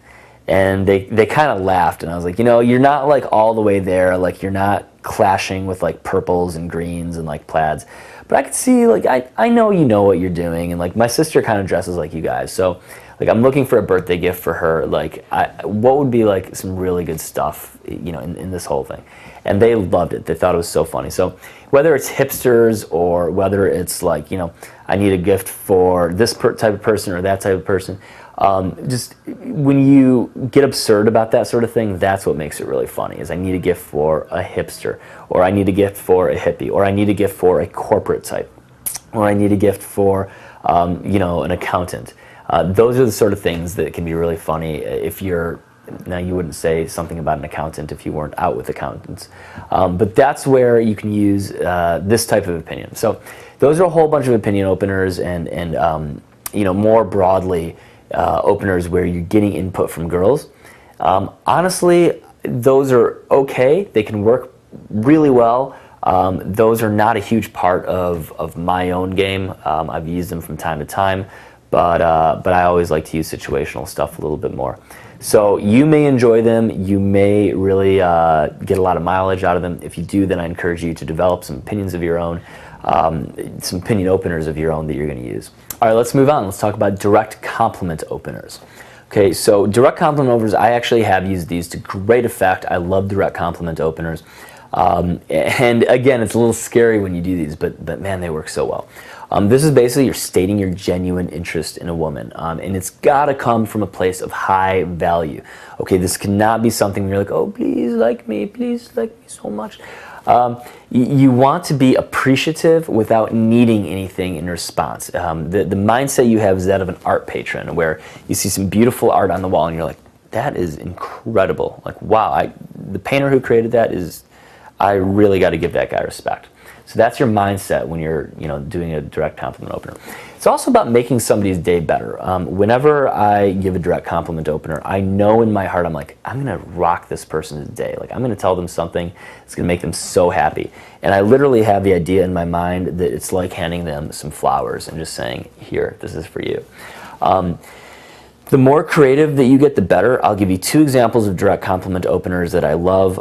And they kind of laughed, and I was like, you're not like all the way there, like you're not clashing with like purples and greens and like plaids, but I could see, like, I know you know what you're doing, and like my sister kind of dresses like you guys, so like I'm looking for a birthday gift for her. Like, what would be like some really good stuff, in this whole thing? And they loved it. They thought it was so funny. So whether it's hipsters or whether it's like, I need a gift for this type of person or that type of person, just when you get absurd about that sort of thing, that's what makes it really funny. Is I need a gift for a hipster, or I need a gift for a hippie, or I need a gift for a corporate type, or I need a gift for an accountant. Those are the sort of things that can be really funny if you're. Now, you wouldn't say something about an accountant if you weren't out with accountants, but that's where you can use this type of opinion. So those are a whole bunch of opinion openers, and more broadly, openers where you're getting input from girls. Honestly, those are okay. They can work really well. Those are not a huge part of my own game. I've used them from time to time, but I always like to use situational stuff a little bit more. So you may enjoy them. You may really get a lot of mileage out of them. If you do, then I encourage you to develop some opinions of your own, some opinion openers of your own that you're going to use. All right, let's move on. Let's talk about direct compliment openers. Okay, so direct compliment openers, I actually have used these to great effect. I love direct compliment openers. And again, it's a little scary when you do these, but man, they work so well. This is basically you're stating your genuine interest in a woman, and it's got to come from a place of high value. Okay, this cannot be something where you're like, oh, please like me so much. You want to be appreciative without needing anything in response. The mindset you have is that of an art patron, where you see some beautiful art on the wall and you're like, that is incredible. Like, wow, the painter who created that I really got to give that guy respect. So that's your mindset when you're doing a direct compliment opener. It's also about making somebody's day better. Whenever I give a direct compliment opener, I know in my heart, I'm like, I'm going to rock this person's day. Like, I'm going to tell them something that's going to make them so happy. And I literally have the idea in my mind that it's like handing them some flowers and just saying, here, this is for you. The more creative that you get, the better. I'll give you 2 examples of direct compliment openers that I love.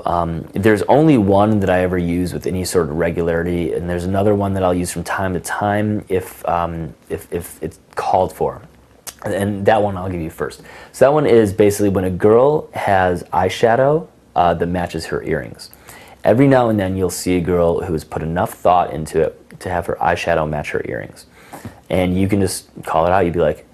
There's only one that I ever use with any sort of regularity, and there's another one that I'll use from time to time if it's called for. And that one I'll give you first. So that one is basically when a girl has eyeshadow that matches her earrings. Every now and then you'll see a girl who has put enough thought into it to have her eyeshadow match her earrings. And you can just call it out. You'd be like,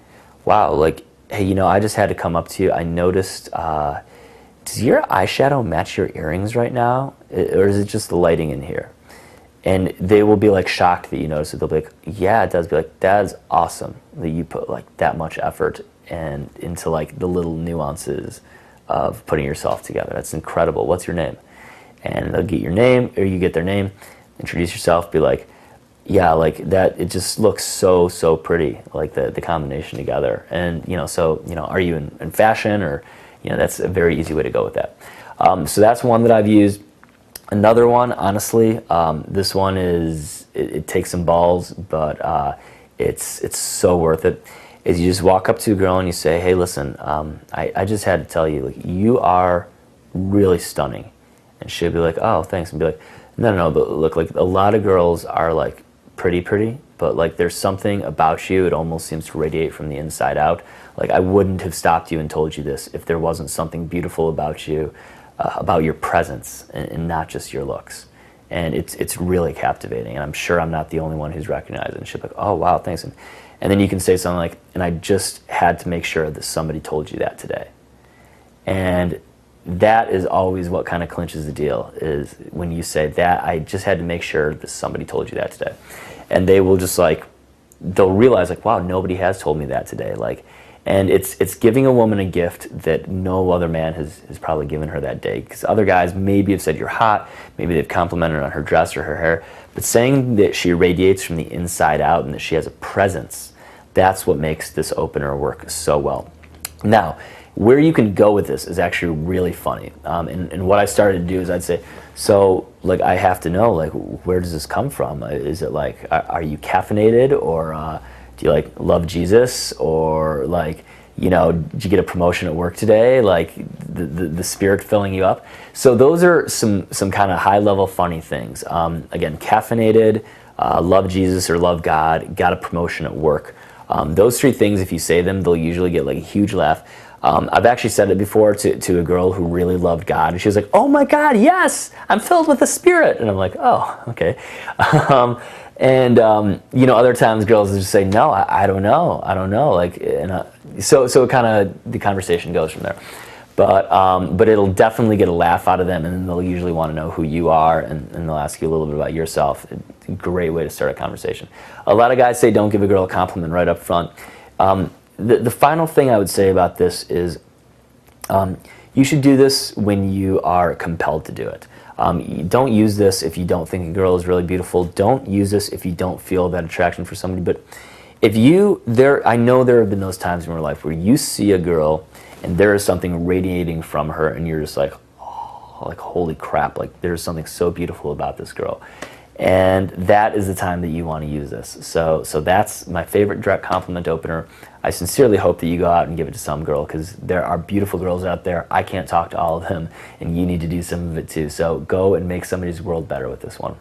wow, like, hey, I just had to come up to you. I noticed, does your eyeshadow match your earrings right now? Or is it just the lighting in here? And they will be like shocked that you notice it. They'll be like, yeah, it does. Be like, that is awesome that you put like that much effort and into like the little nuances of putting yourself together. That's incredible. What's your name? And they'll get your name, or you get their name, introduce yourself, be like, yeah, like that, it just looks so pretty, like the combination together. And, are you in fashion, or, that's a very easy way to go with that. So that's one that I've used. Another one, honestly, this one it takes some balls, but it's so worth it, is you just walk up to a girl and you say, hey, listen, I just had to tell you, like, you are really stunning. And she'll be like, oh, thanks. And be like, no, but look, like a lot of girls are like, pretty, but like there's something about you, it almost seems to radiate from the inside out. Like, I wouldn't have stopped you and told you this if there wasn't something beautiful about you, about your presence, and not just your looks. And it's really captivating, and I'm sure I'm not the only one who's recognized it. And she's like, oh wow, thanks. And then you can say something like, and I just had to make sure that somebody told you that today. And that is always what kind of clinches the deal, is when you say that, I just had to make sure that somebody told you that today. And they will just they'll realize like, wow, nobody has told me that today. Like, and it's giving a woman a gift that no other man has probably given her that day. Because other guys maybe have said you're hot, maybe they've complimented on her dress or her hair, but saying that she radiates from the inside out and that she has a presence, that's what makes this opener work so well. Now, where you can go with this is actually really funny. And what I started to do is I'd say, so like, I have to know, like, where does this come from? Is it like, are you caffeinated, or do you like love Jesus, or like, did you get a promotion at work today? Like the spirit filling you up. So those are some kind of high level funny things. Again, caffeinated, love Jesus or love God, got a promotion at work. Those three things, if you say them, they'll usually get like a huge laugh. I've actually said it before to a girl who really loved God, and she was like, "Oh my God, yes, I'm filled with the Spirit," and I'm like, "Oh, okay." Other times girls just say, "No, I don't know, like, so it kind of, the conversation goes from there. But it'll definitely get a laugh out of them, and then they'll usually want to know who you are, and they'll ask you a little bit about yourself. It's a great way to start a conversation. A lot of guys say don't give a girl a compliment right up front. The final thing I would say about this is you should do this when you are compelled to do it. Don't use this if you don't think a girl is really beautiful. Don't use this if you don't feel that attraction for somebody. But I know there have been those times in your life where you see a girl and there is something radiating from her, and you're just like, oh, like, holy crap, like, there's something so beautiful about this girl. And that is the time that you want to use this. So that's my favorite direct compliment opener. I sincerely hope that you go out and give it to some girl, because there are beautiful girls out there. I can't talk to all of them, and you need to do some of it too. So go and make somebody's world better with this one.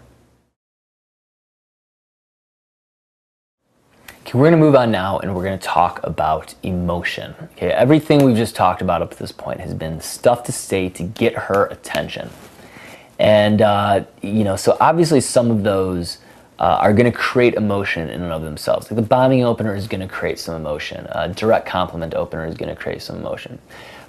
Okay, we're going to move on now, and we're going to talk about emotion. Okay, everything we've just talked about up to this point has been stuff to say to get her attention. And, so obviously some of those are going to create emotion in and of themselves. Like the bombing opener is going to create some emotion. A direct compliment opener is going to create some emotion.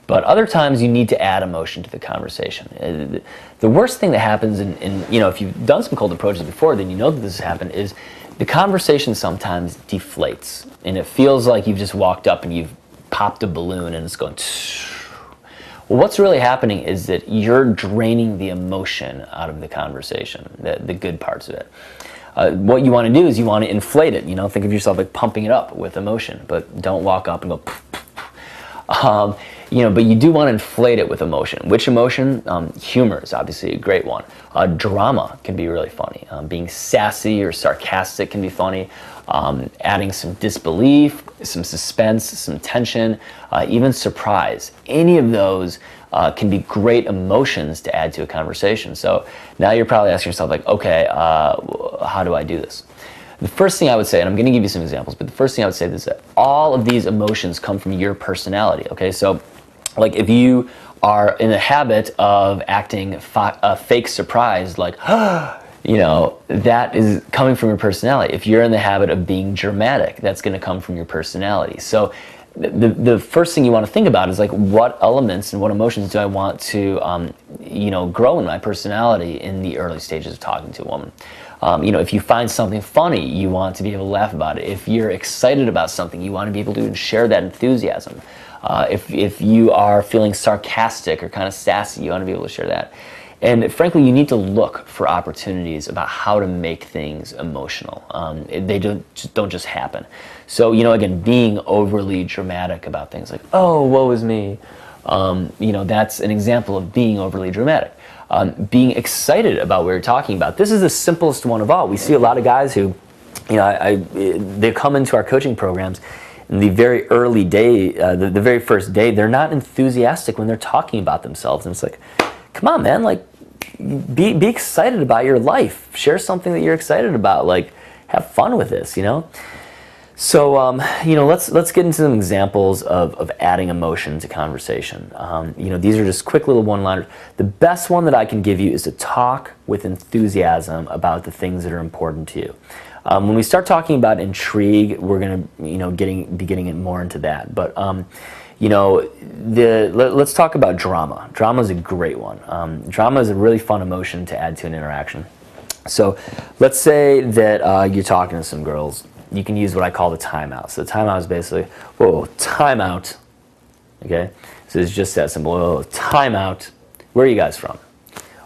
But other times you need to add emotion to the conversation. The worst thing that happens, if you've done some cold approaches before, then you know that this has happened, is the conversation sometimes deflates. And it feels like you've just walked up and you've popped a balloon and it's going Well, what's really happening is that you're draining the emotion out of the conversation, the good parts of it. What you want to do is you want to inflate it. Think of yourself like pumping it up with emotion, but don't walk up and go. But you do want to inflate it with emotion. Which emotion? Humor is obviously a great one. Drama can be really funny. Being sassy or sarcastic can be funny. Adding some disbelief, some suspense, some tension, even surprise. Any of those can be great emotions to add to a conversation. So now you're probably asking yourself, like, okay, how do I do this? The first thing I would say, and I'm going to give you some examples, but the first thing I would say is that all of these emotions come from your personality, okay? So, like, if you are in the habit of acting a fake surprise, like, that is coming from your personality. If you're in the habit of being dramatic, that's going to come from your personality. So the first thing you want to think about is, like, what elements and what emotions do I want to, grow in my personality in the early stages of talking to a woman. If you find something funny, you want to be able to laugh about it. If you're excited about something, you want to be able to share that enthusiasm. If you are feeling sarcastic or kind of sassy, you want to be able to share that. And frankly, you need to look for opportunities about how to make things emotional. They don't just happen. So, again, being overly dramatic about things, like, oh, woe is me. That's an example of being overly dramatic. Being excited about what you're talking about. This is the simplest one of all. We see a lot of guys who, they come into our coaching programs in the very early day, the very first day, they're not enthusiastic when they're talking about themselves. And it's like, come on, man, like, be excited about your life. Share something that you're excited about. Like, have fun with this, So, let's get into some examples of adding emotion to conversation. These are just quick little one-liners. The best one that I can give you is to talk with enthusiasm about the things that are important to you. When we start talking about intrigue, we're going to, be getting more into that. But, let's talk about drama. Drama is a great one. Drama is a really fun emotion to add to an interaction. So, let's say that you're talking to some girls. You can use what I call the timeout. So the timeout is basically, whoa, timeout. Okay? So it's just that simple. Whoa, timeout. Where are you guys from?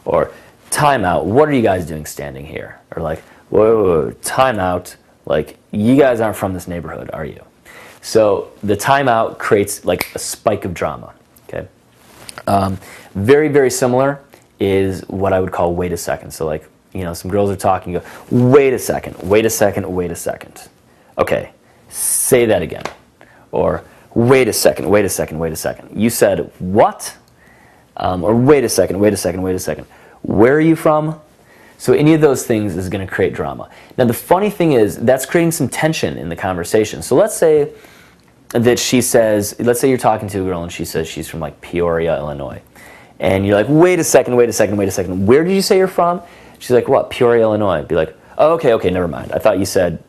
Or timeout. What are you guys doing standing here? Or like, whoa, timeout. Like, you guys aren't from this neighborhood, are you? So the timeout creates like a spike of drama. Okay? Very, very similar is what I would call wait a second. So like, some girls are talking, you go, wait a second, wait a second, wait a second. Okay, say that again. Or, wait a second, wait a second, wait a second. You said, what? Or wait a second, wait a second, wait a second. Where are you from? So any of those things is going to create drama. Now the funny thing is that's creating some tension in the conversation. So let's say that she says, let's say you're talking to a girl and she says she's from like Peoria, Illinois. And you're like, wait a second, where did you say you're from? She's like, what, Peoria, Illinois? Be like, oh, okay, never mind. I thought you said,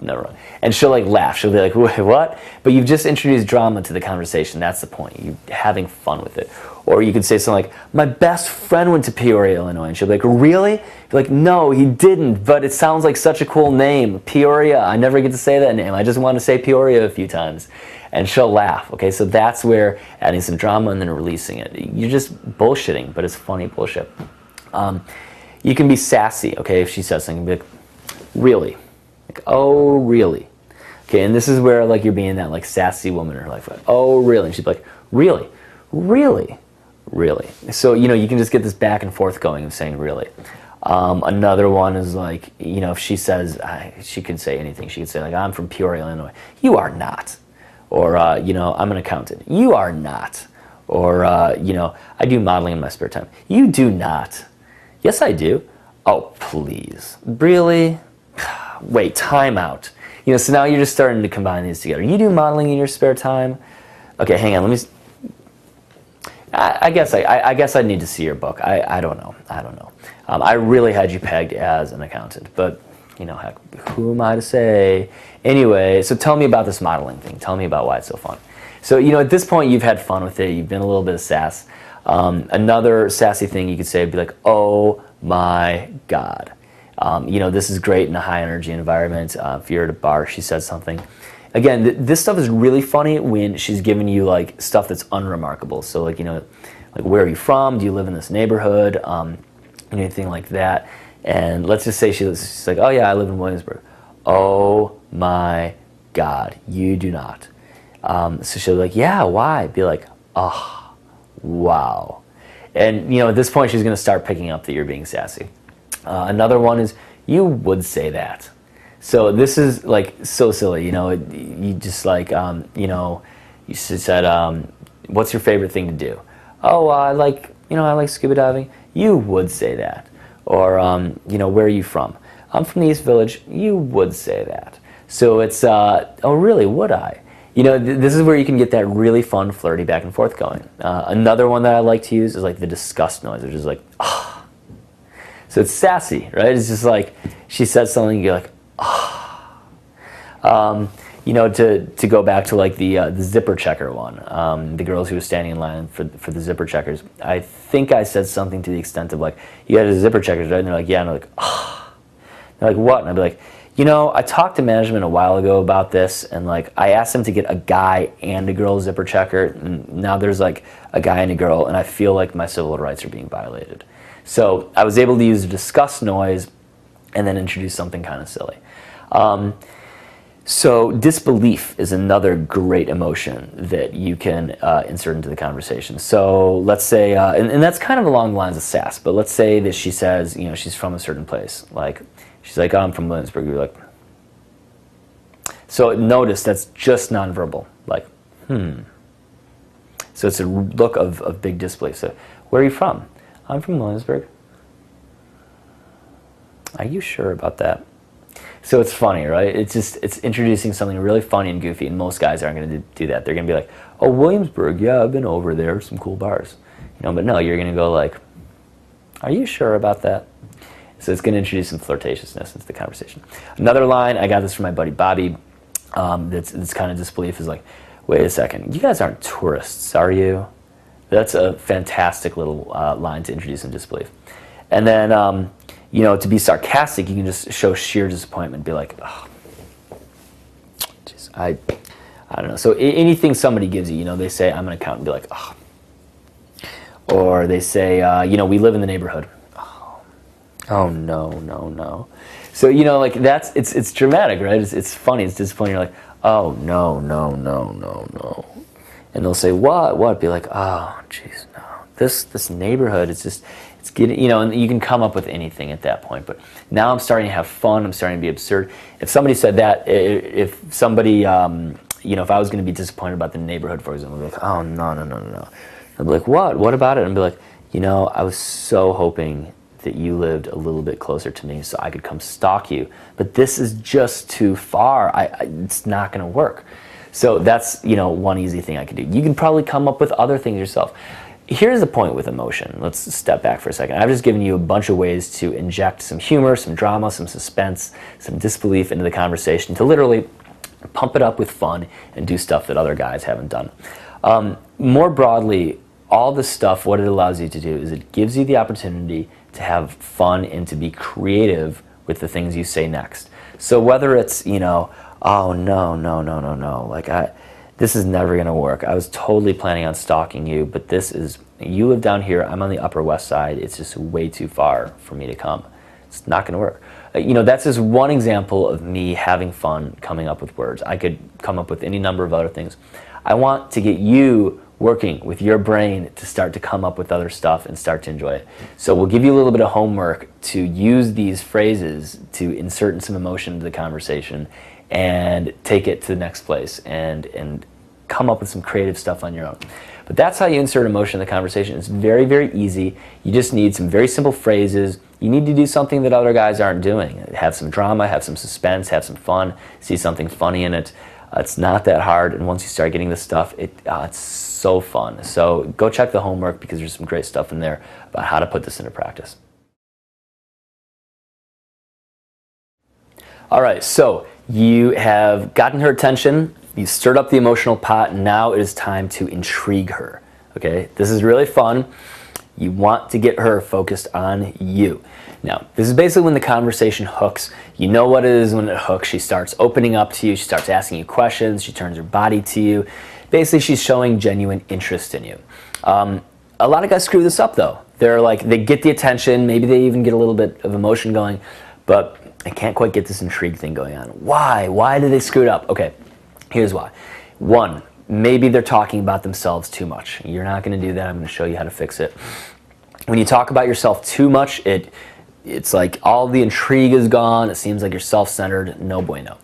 never mind. And she'll like laugh. She'll be like, wait, what? But you've just introduced drama to the conversation. That's the point. You're having fun with it. Or you could say something like, my best friend went to Peoria, Illinois. And she'll be like, really? You're like, no, he didn't, but it sounds like such a cool name. Peoria, I never get to say that name. I just want to say Peoria a few times. And she'll laugh, okay? So that's where adding some drama and then releasing it. You're just bullshitting, but it's funny bullshit. You can be sassy, okay? If she says something, be like, really? Like, oh, really? Okay, and this is where like you're being that like sassy woman in her life. Like, oh, really? And she'd be like, really? Really? Really? So, you can just get this back and forth going of saying really. Another one is like, if she says, she could say anything. She could say like, I'm from Peoria, Illinois. You are not. Or, I'm an accountant. You are not. Or, I do modeling in my spare time. You do not. Yes, I do. Oh, please. Really? Wait, time out. So now you're just starting to combine these together. You do modeling in your spare time? Okay, hang on. I guess I need to see your book. I don't know. I really had you pegged as an accountant, but heck, who am I to say? Anyway, so tell me about this modeling thing. Tell me about why it's so fun. So at this point you've had fun with it. You've been a little bit of sass. Another sassy thing you could say would be like, oh my God. This is great in a high energy environment. If you're at a bar, she says something. Again, this stuff is really funny when she's giving you like stuff that's unremarkable. So like, like where are you from? Do you live in this neighborhood? Anything like that. And let's just say she's like, oh yeah, I live in Williamsburg. Oh my God, you do not. So she'll be like, yeah, why? Be like, oh, wow. And at this point she's going to start picking up that you're being sassy. Another one is, you would say that. So this is like so silly, you just like, you said, what's your favorite thing to do? Oh, I like scuba diving. You would say that. Or, where are you from? I'm from the East Village. You would say that. So it's, oh really, would I? This is where you can get that really fun, flirty back and forth going. Another one that I like to use is like the disgust noise, which is like, ah. So it's sassy, right? It's just like, she says something, you're like, ah. To go back to like the zipper checker one, the girls who were standing in line for the zipper checkers, I think I said something to the extent of like, you had a zipper checkers, right? And they're like, yeah, and they're like, ah. They're like, what? And I'd be like, I talked to management a while ago about this, and like, I asked them to get a guy and a girl zipper checker, and now there's like a guy and a girl, and I feel like my civil rights are being violated. So I was able to use a disgust noise and then introduce something kind of silly. So disbelief is another great emotion that you can insert into the conversation. So let's say, and that's kind of along the lines of sass, but let's say that she says, she's from a certain place. Like, she's like, oh, I'm from Williamsburg. You're like, so notice that's just nonverbal. Like, So it's a look of big disbelief. So where are you from? I'm from Williamsburg. Are you sure about that? So it's funny, right? It's introducing something really funny and goofy, and most guys aren't going to do that. They're going to be like, oh, Williamsburg, yeah, I've been over there, some cool bars. But no, you're going to go like, are you sure about that? So it's going to introduce some flirtatiousness into the conversation. Another line, I got this from my buddy Bobby, that's kind of disbelief, is like, wait a second, you guys aren't tourists, are you? That's a fantastic little line to introduce some disbelief. And then, to be sarcastic, you can just show sheer disappointment. Be like, oh, geez, I don't know. So anything somebody gives you, they say, I'm an accountant, be like, oh. Or they say, we live in the neighborhood. Oh, no. So, like it's dramatic, right? It's funny, it's disappointing. You're like, oh, no. And they'll say, what? Be like, oh, jeez, no. This neighborhood, it's getting, and you can come up with anything at that point. But now I'm starting to have fun. I'm starting to be absurd. If somebody said that, if somebody, if I was going to be disappointed about the neighborhood, for example, I'd be like, oh, no. I'd be like, what? What about it? And I'd be like, I was so hoping that you lived a little bit closer to me so I could come stalk you, but this is just too far. It's not going to work. So that's, one easy thing I could do. You can probably come up with other things yourself. Here's the point with emotion. Let's step back for a second. I've just given you a bunch of ways to inject some humor, some drama, some suspense, some disbelief into the conversation to literally pump it up with fun and do stuff that other guys haven't done. More broadly, all this stuff, what it allows you to do is it gives you the opportunity to have fun and to be creative with the things you say next. So whether it's, oh no, like this is never going to work. I was totally planning on stalking you, but you live down here, I'm on the Upper West Side, it's just way too far for me to come. It's not going to work. That's just one example of me having fun coming up with words. I could come up with any number of other things. I want to get you working with your brain to start to come up with other stuff and start to enjoy it. So we'll give you a little bit of homework to use these phrases to insert some emotion into the conversation and take it to the next place and come up with some creative stuff on your own. But that's how you insert emotion in the conversation. It's very, very easy. You just need some very simple phrases. You need to do something that other guys aren't doing. Have some drama, have some suspense, have some fun, see something funny in it. It's not that hard, and once you start getting this stuff, it's so fun. So go check the homework because there's some great stuff in there about how to put this into practice. All right, so you have gotten her attention, you stirred up the emotional pot, and now it is time to intrigue her. Okay, this is really fun. You want to get her focused on you. Now, this is basically when the conversation hooks. You know what it is when it hooks. She starts opening up to you. She starts asking you questions. She turns her body to you. Basically, she's showing genuine interest in you. A lot of guys screw this up, though. They get the attention. Maybe they even get a little bit of emotion going, but I can't quite get this intrigue thing going on. Why? Why did they screw it up? Okay, here's why. One, maybe they're talking about themselves too much. You're not going to do that. I'm going to show you how to fix it. When you talk about yourself too much, it's like all the intrigue is gone. It seems like you're self-centered. No bueno.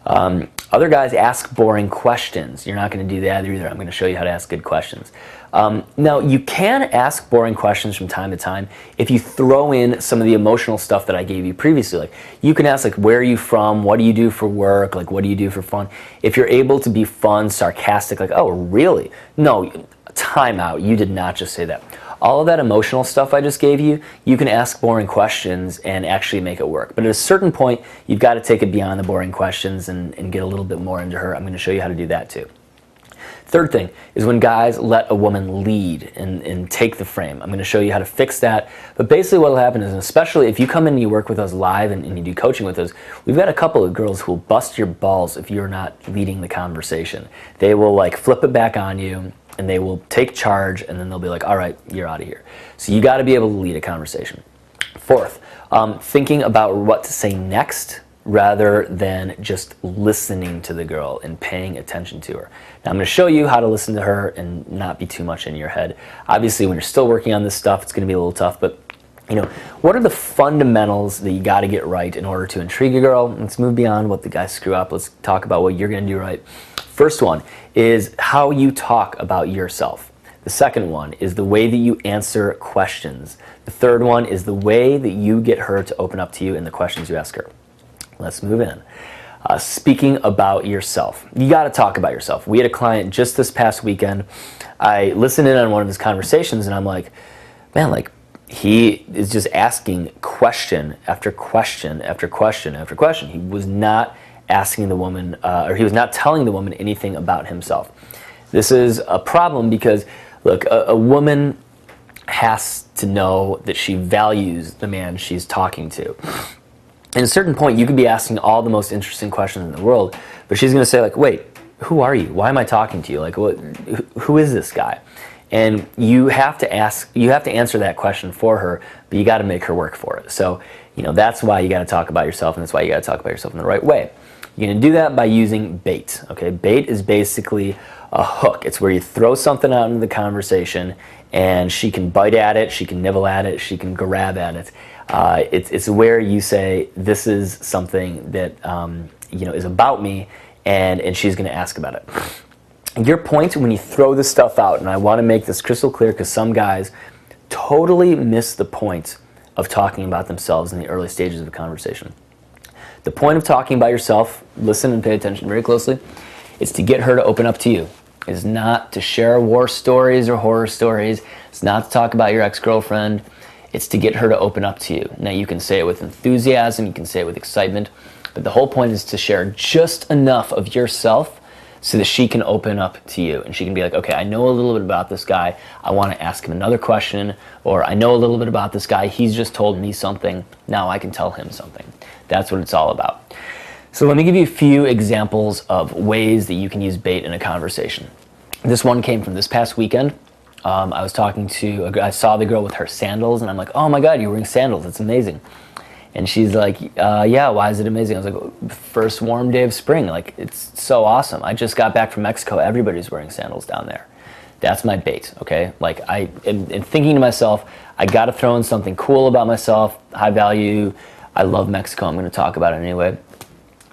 Other guys ask boring questions. You're not going to do that either. I'm going to show you how to ask good questions. Now, you can ask boring questions from time to time if you throw in some of the emotional stuff that I gave you previously. Like, you can ask, like, where are you from? What do you do for work? Like, what do you do for fun? If you're able to be fun, sarcastic, like, oh, really? No, time out. You did not just say that. All of that emotional stuff I just gave you, you can ask boring questions and actually make it work. But at a certain point, you've got to take it beyond the boring questions and get a little bit more into her. I'm going to show you how to do that too. Third thing is when guys let a woman lead and take the frame. I'm going to show you how to fix that. But basically what will happen is, especially if you come in and you work with us live and you do coaching with us, we've got a couple of girls who will bust your balls if you're not leading the conversation. They will like flip it back on you and they will take charge and then they'll be like, all right, you're out of here. So you got to be able to lead a conversation. Fourth, thinking about what to say next rather than just listening to the girl and paying attention to her. Now I'm going to show you how to listen to her and not be too much in your head. Obviously, when you're still working on this stuff, it's going to be a little tough, but what are the fundamentals that you got to get right in order to intrigue a girl? Let's move beyond what the guys screw up. Let's talk about what you're going to do right. First one is how you talk about yourself. The second one is the way that you answer questions. The third one is the way that you get her to open up to you and the questions you ask her. Let's move in. Speaking about yourself. You got to talk about yourself. We had a client just this past weekend. I listened in on one of his conversations and I'm like, man, like he is just asking question after question after question after question. He was not asking the woman, or he was not telling the woman anything about himself. This is a problem because, look, a woman has to know that she values the man she's talking to. At a certain point, you could be asking all the most interesting questions in the world, but she's going to say, like, wait, who are you? Why am I talking to you? Like, who is this guy? And you have to answer that question for her, but you got to make her work for it. So, that's why you got to talk about yourself, and that's why you got to talk about yourself in the right way. You're going to do that by using bait. Okay, bait is basically a hook. It's where you throw something out into the conversation, and she can bite at it, she can nibble at it, she can grab at it. It's where you say, this is something that is about me, and she's going to ask about it. Your point when you throw this stuff out, and I want to make this crystal clear because some guys totally miss the point of talking about themselves in the early stages of a conversation. The point of talking about yourself, listen and pay attention very closely, is to get her to open up to you. It's not to share war stories or horror stories. It's not to talk about your ex-girlfriend. It's to get her to open up to you. Now, you can say it with enthusiasm, you can say it with excitement, but the whole point is to share just enough of yourself so that she can open up to you and she can be like, okay, I know a little bit about this guy. I want to ask him another question, or I know a little bit about this guy. He's just told me something. Now I can tell him something. That's what it's all about. So let me give you a few examples of ways that you can use bait in a conversation. This one came from this past weekend. I saw the girl with her sandals, and I'm like, oh my God, you're wearing sandals. It's amazing. And she's like, yeah, why is it amazing? I was like, first warm day of spring. Like, it's so awesome. I just got back from Mexico. Everybody's wearing sandals down there. That's my bait, okay? Like, I am thinking to myself, I got to throw in something cool about myself, high value. I love Mexico. I'm going to talk about it anyway.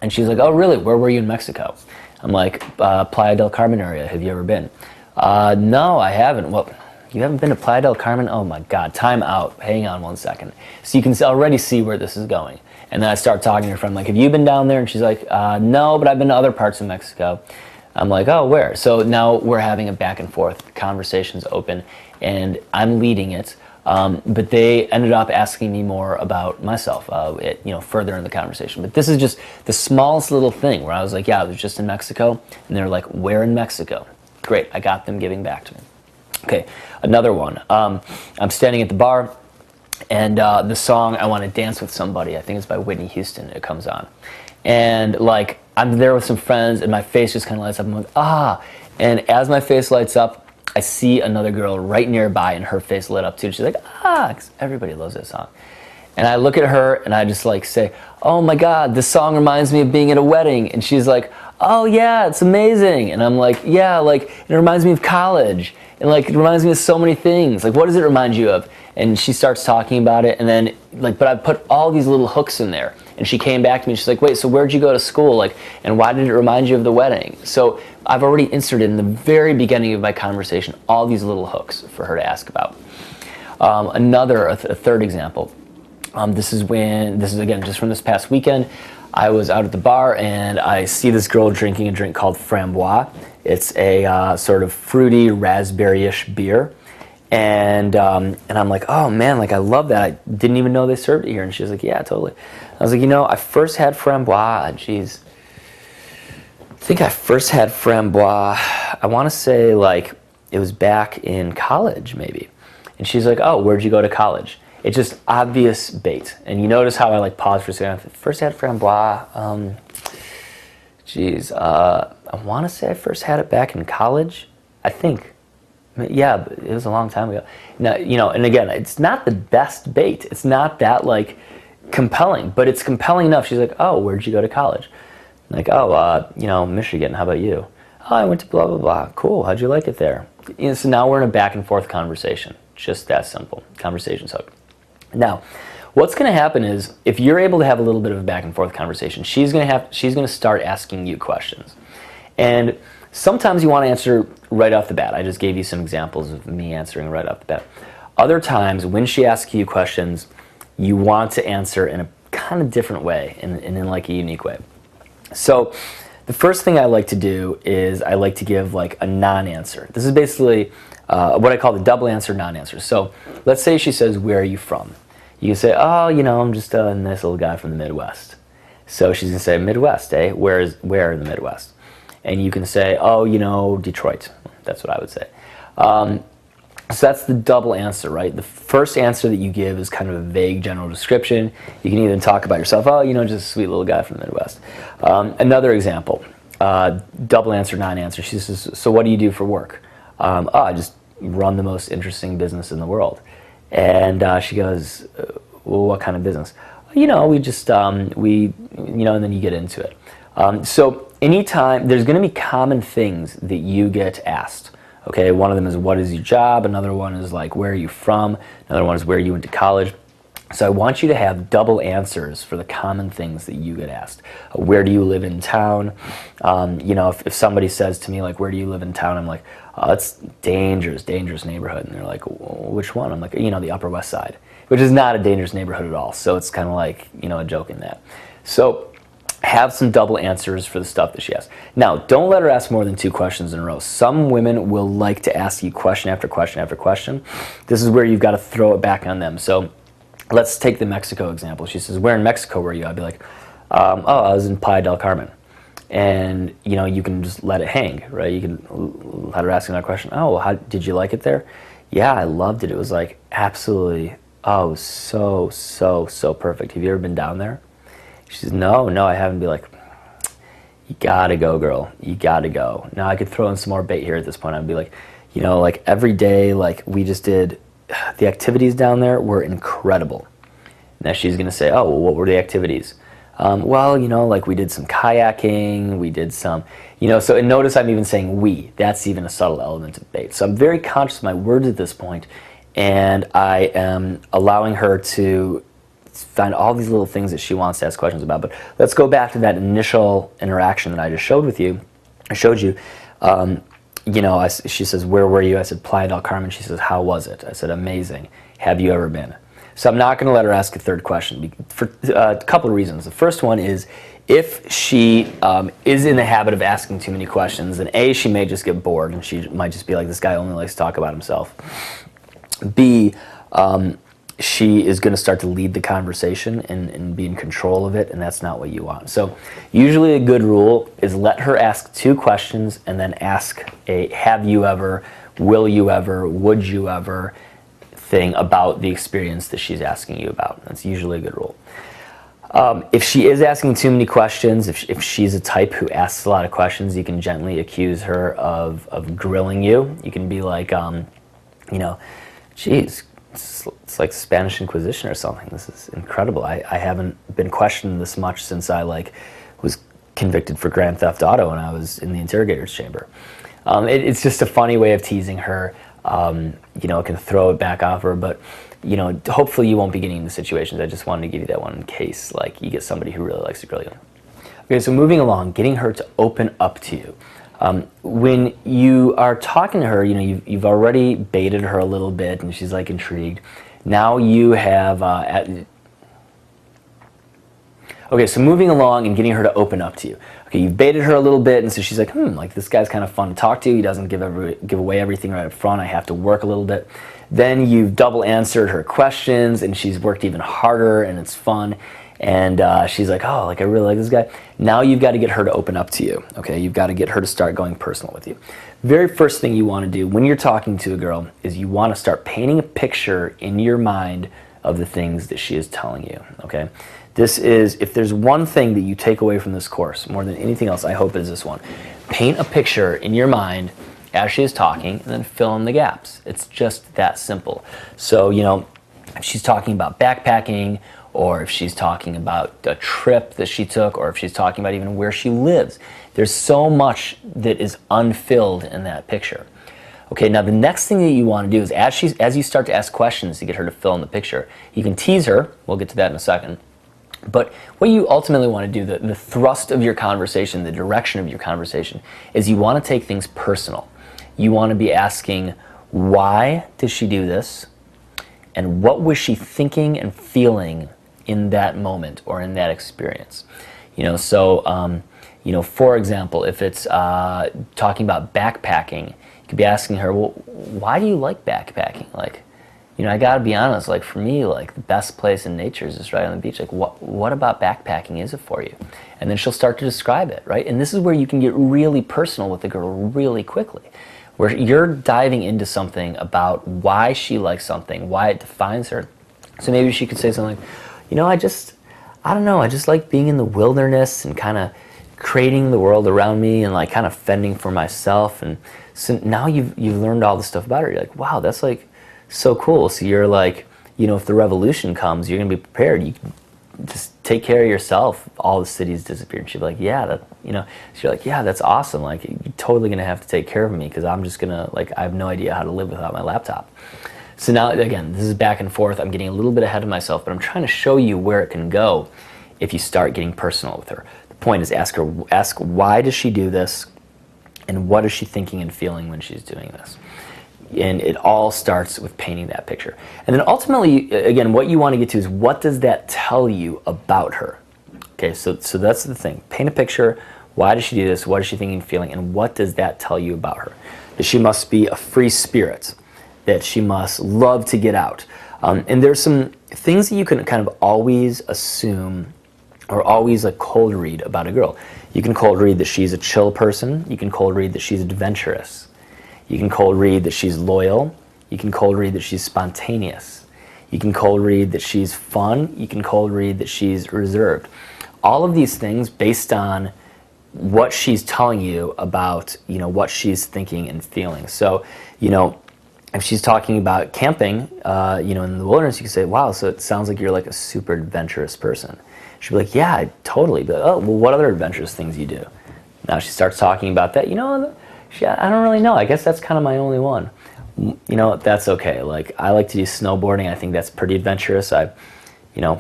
And she's like, oh, really? Where were you in Mexico? I'm like, Playa del Carmen area. Have you ever been? No, I haven't. Well, you haven't been to Playa del Carmen? Oh my God, time out. Hang on one second. So you can already see where this is going. And then I start talking to her friend, like, have you been down there? And she's like, no, but I've been to other parts of Mexico. I'm like, oh, where? So now we're having a back and forth. The conversation's open, and I'm leading it. But they ended up asking me more about myself, further in the conversation. But this is just the smallest little thing where I was like, yeah, I was just in Mexico. And they're like, where in Mexico? Great, I got them giving back to me. Okay, another one. I'm standing at the bar, and the song I Want to Dance with Somebody, I think it's by Whitney Houston, it comes on. And like, I'm there with some friends, and my face just kind of lights up. I'm like, ah. And as my face lights up, I see another girl right nearby, and her face lit up too. And she's like, ah, 'cause everybody loves that song. And I look at her, and I just like say, oh my God, this song reminds me of being at a wedding. And she's like, oh yeah, it's amazing. And I'm like, yeah, like, it reminds me of college. And like, it reminds me of so many things. Like, what does it remind you of? And she starts talking about it, and then like, but I put all these little hooks in there. And she came back to me, and she's like, wait, so where'd you go to school? Like, and why did it remind you of the wedding? So I've already inserted in the very beginning of my conversation all these little hooks for her to ask about. A third example. This is again just from this past weekend. I was out at the bar, and I see this girl drinking a drink called Framboise. It's a sort of fruity, raspberry-ish beer. And I'm like, oh man, like, I love that. I didn't even know they served it here. And she was like, yeah, totally. I was like, I first had Framboise, I think I first had Framboise, I want to say like it was back in college maybe. And she's like, oh, where'd you go to college? It's just obvious bait. And you notice how I like paused for a second. First had Framboise, I want to say I first had it back in college, I think. Yeah, but it was a long time ago. Now, and again, it's not the best bait. It's not that like compelling, but it's compelling enough. She's like, oh, where'd you go to college? I'm like, oh, Michigan. How about you? Oh, I went to blah, blah, blah. Cool. How'd you like it there? So now we're in a back and forth conversation. Just that simple. Conversation's hooked. Now, what's going to happen is if you're able to have a little bit of a back and forth conversation, she's going to start asking you questions. And sometimes you want to answer right off the bat. I just gave you some examples of me answering right off the bat. Other times, when she asks you questions, you want to answer in a kind of different way, and in like a unique way. So the first thing I like to do is I like to give like a non-answer. This is basically what I call the double answer, non-answer. So let's say she says, where are you from? You can say, oh, I'm just a nice little guy from the Midwest. So she's going to say, Midwest, eh? Where in the Midwest? And you can say, oh, Detroit. That's what I would say. So that's the double answer, right? The first answer that you give is kind of a vague general description. You can even talk about yourself, oh, just a sweet little guy from the Midwest. Another example, double answer, non-answer. She says, so what do you do for work? I just run the most interesting business in the world. And she goes, well, what kind of business? We just, and then you get into it. So anytime, there's going to be common things that you get asked. Okay, one of them is, what is your job? Another one is like, where are you from? Another one is, where you went to college? So I want you to have double answers for the common things that you get asked. Where do you live in town? You know, if somebody says to me, like, where do you live in town? I'm like, oh, it's dangerous neighborhood. And they're like, which one? I'm like, you know, the Upper West Side, which is not a dangerous neighborhood at all. So it's kind of like, you know, a joke in that. So have some double answers for the stuff that she asks. Now, don't let her ask more than 2 questions in a row. Some women will like to ask you question after question after question. This is where you've got to throw it back on them. So let's take the Mexico example. She says, where in Mexico were you? I'd be like, oh, I was in Playa del Carmen. And, you know, you can just let it hang, right? You can let her ask another question. Oh, how did you like it there? Yeah, I loved it. It was like absolutely, oh, it was so perfect. Have you ever been down there? She says, no, I haven't. Be like, you gotta go, girl. You gotta go. Now I could throw in some more bait here at this point. I'd be like, you know, like every day, like we just did, the activities down there were incredible. Now she's gonna say, oh, well, what were the activities? Well, you know, like we did some kayaking, we did some, you know, so and notice I'm even saying we. That's even a subtle element of bait. So I'm very conscious of my words at this point, and I am allowing her to find all these little things that she wants to ask questions about. But let's go back to that initial interaction that I just showed you. You know, she says, where were you? I said, Playa del Carmen. She says, how was it? I said, amazing. Have you ever been? So I'm not going to let her ask a third question for a couple of reasons. The first one is if she is in the habit of asking too many questions, then A, she may just get bored and she might just be like, this guy only likes to talk about himself. B, she is going to start to lead the conversation and be in control of it, and that's not what you want. So usually a good rule is let her ask 2 questions and then ask a have you ever, will you ever, would you ever thing about the experience that she's asking you about. That's usually a good rule. If she is asking too many questions, if she's a type who asks a lot of questions, you can gently accuse her of grilling you. You can be like, you know, geez, it's like Spanish Inquisition or something. This is incredible. I haven't been questioned this much since I was convicted for Grand Theft Auto when I was in the interrogator's chamber. It's just a funny way of teasing her. You know, it can throw it back off her, but you know, hopefully you won't be getting into situations. I just wanted to give you that one in case like you get somebody who really likes to grill you. Okay, so moving along, getting her to open up to you. When you are talking to her, you know, you've already baited her a little bit and she's like intrigued. Now you have, okay, so moving along and getting her to open up to you. Okay, you've baited her a little bit and so she's like, like this guy's kind of fun to talk to. He doesn't give away everything right up front. I have to work a little bit. Then you've double answered her questions and she's worked even harder and it's fun. And she's like, oh, like I really like this guy. Now you've got to get her to open up to you, okay? You've got to get her to start going personal with you. Very first thing you want to do when you're talking to a girl is you want to start painting a picture in your mind of the things that she is telling you, okay? This is, if there's one thing that you take away from this course, more than anything else, I hope it is this one. Paint a picture in your mind as she is talking and then fill in the gaps. It's just that simple. So, you know, if she's talking about backpacking, or if she's talking about a trip that she took, or if she's talking about even where she lives. There's so much that is unfilled in that picture. Okay, now the next thing that you want to do is as you start to ask questions to get her to fill in the picture, you can tease her, we'll get to that in a second, but what you ultimately want to do, the thrust of your conversation, the direction of your conversation, is you want to take things personal. You want to be asking, why did she do this? And what was she thinking and feeling in that moment or in that experience? You know, so, you know, for example, if it's talking about backpacking, you could be asking her, well, why do you like backpacking? Like, you know, I gotta be honest, like for me, like the best place in nature is just right on the beach. Like what about backpacking is it for you? And then she'll start to describe it, right? And this is where you can get really personal with the girl really quickly, where you're diving into something about why she likes something, why it defines her. So maybe she could say something like, you know, I don't know, I just like being in the wilderness and kind of creating the world around me and like kind of fending for myself. And so now you've learned all this stuff about her. You're like, wow, that's like so cool. So you're like, you know, if the revolution comes, you're gonna be prepared. You can just take care of yourself. All the cities disappear. And she'd be like, yeah, that, you know, so you're like, yeah, that's awesome. Like you're totally gonna have to take care of me because I'm just gonna, like, I have no idea how to live without my laptop. So now, again, this is back and forth. I'm getting a little bit ahead of myself, but I'm trying to show you where it can go if you start getting personal with her. The point is ask why does she do this, and what is she thinking and feeling when she's doing this? And it all starts with painting that picture. And then ultimately, again, what you want to get to is what does that tell you about her? Okay, so that's the thing. Paint a picture. Why does she do this? What is she thinking and feeling? And what does that tell you about her? That she must be a free spirit. That she must love to get out. And there's some things that you can kind of always assume or always like cold read about a girl. You can cold read that she's a chill person. You can cold read that she's adventurous. You can cold read that she's loyal. You can cold read that she's spontaneous. You can cold read that she's fun. You can cold read that she's reserved. All of these things based on what she's telling you about, what she's thinking and feeling. So, if she's talking about camping, in the wilderness, you can say, wow, so it sounds like you're like a super adventurous person. She'll be like, yeah, totally. But, oh, well, what other adventurous things you do? Now she starts talking about that. I don't really know. I guess that's kind of my only one. That's okay. Like, I like to do snowboarding. I think that's pretty adventurous.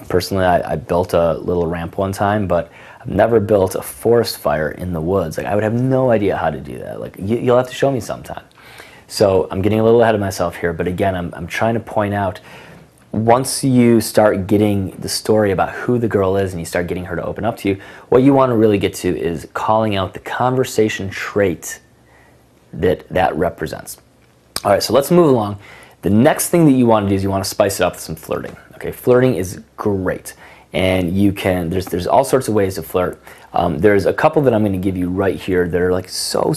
Personally, I built a little ramp one time, but I've never built a forest fire in the woods. Like, I would have no idea how to do that. Like, you'll have to show me sometime. So I'm getting a little ahead of myself here, but again, I'm trying to point out, once you start getting the story about who the girl is and you start getting her to open up to you, what you want to really get to is calling out the conversation trait that represents. All right, so let's move along. The next thing that you want to do is you want to spice it up with some flirting. Okay, flirting is great, and there's all sorts of ways to flirt. There's a couple that I'm going to give you right here that are like so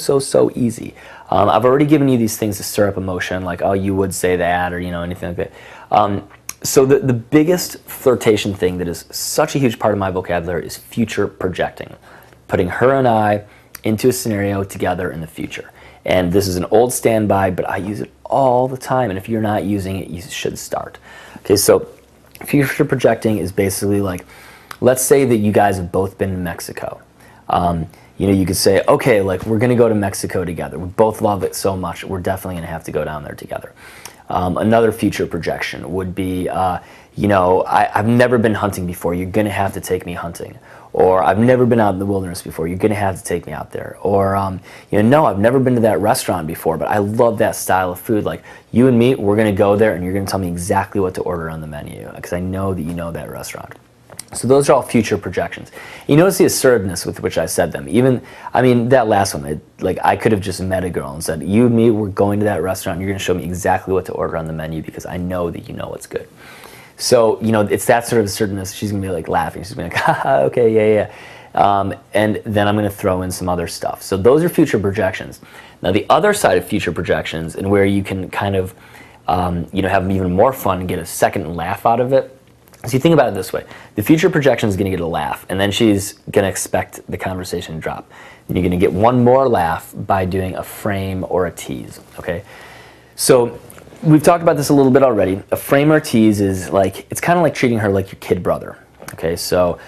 easy. I've already given you these things to stir up emotion, like, oh, you would say that, or anything like that. So the biggest flirtation thing that is such a huge part of my vocabulary is future projecting, putting her and I into a scenario together in the future. And this is an old standby, but I use it all the time. And if you're not using it, you should start. Okay, so future projecting is basically like, let's say that you guys have both been to Mexico. You could say, okay, like, we're going to go to Mexico together. We both love it so much. We're definitely going to have to go down there together. Another future projection would be, I've never been hunting before. You're going to have to take me hunting. Or I've never been out in the wilderness before. You're going to have to take me out there. Or, no, I've never been to that restaurant before, but I love that style of food. Like, you and me, we're going to go there, and you're going to tell me exactly what to order on the menu because I know that you know that restaurant. So those are all future projections. You notice the assertiveness with which I said them. That last one, I could have just met a girl and said, you and me, we're going to that restaurant, and you're going to show me exactly what to order on the menu because I know that you know what's good. So, it's that sort of assertiveness. She's going to be like laughing. She's going to be like, haha, okay, yeah. And then I'm going to throw in some other stuff. So those are future projections. Now, the other side of future projections, and where you can kind of, have even more fun and get a second laugh out of it. So you think about it this way. The future projection is going to get a laugh, and then she's going to expect the conversation to drop. And you're going to get one more laugh by doing a frame or a tease, okay? So we've talked about this a little bit already. A frame or tease is like, it's kind of like treating her like your kid brother, okay? So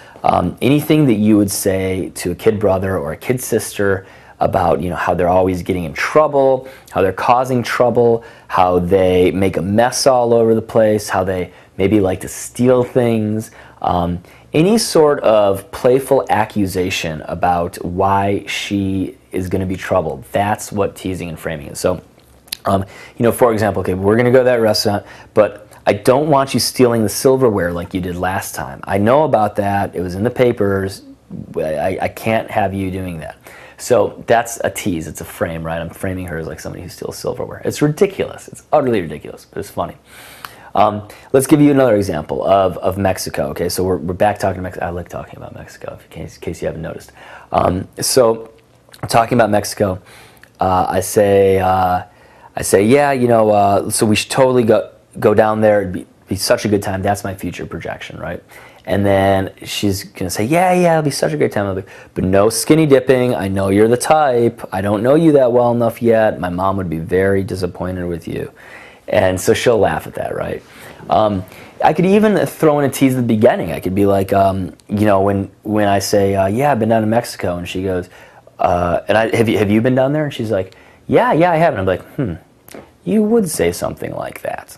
anything that you would say to a kid brother or a kid sister about, how they're always getting in trouble, how they're causing trouble, how they make a mess all over the place, how they maybe like to steal things, any sort of playful accusation about why she is going to be troubled. That's what teasing and framing is. So, for example, okay, we're going to go to that restaurant, but I don't want you stealing the silverware like you did last time. I know about that. It was in the papers. I can't have you doing that. So that's a tease. It's a frame, right? I'm framing her as like somebody who steals silverware. It's ridiculous. It's utterly ridiculous, but it's funny. Let's give you another example of Mexico. Okay, so we're back talking Mexico. I like talking about Mexico, in case you haven't noticed. So talking about Mexico, I say, yeah, so we should totally go down there. It'd be such a good time. That's my future projection, right? And then she's gonna say, yeah, it'll be such a great time. I'll be, but no skinny dipping. I know you're the type. I don't know you that well enough yet. My mom would be very disappointed with you. And so she'll laugh at that, right? I could even throw in a tease at the beginning. I could be like, when I say, yeah, I've been down to Mexico, and she goes, have you been down there? And she's like, yeah, I have. And I'm like, you would say something like that.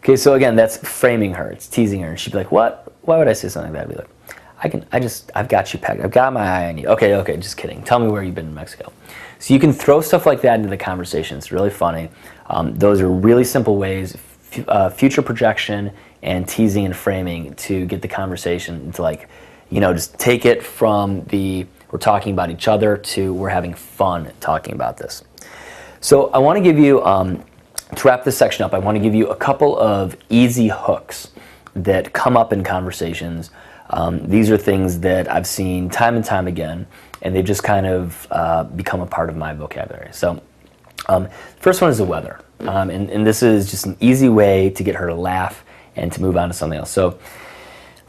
Okay, so again, that's framing her. It's teasing her, and she'd be like, "What? Why would I say something like that?" I'd be like, I've got you pegged. I've got my eye on you. Okay, just kidding. Tell me where you've been in Mexico." So you can throw stuff like that into the conversation. It's really funny. Those are really simple ways, future projection and teasing and framing, to get the conversation to, like, just take it from the we're talking about each other to we're having fun talking about this. So I want to give you, to wrap this section up, I want to give you a couple of easy hooks that come up in conversations. These are things that I've seen time and time again, and they've just kind of become a part of my vocabulary. So first one is the weather. And this is just an easy way to get her to laugh and to move on to something else. So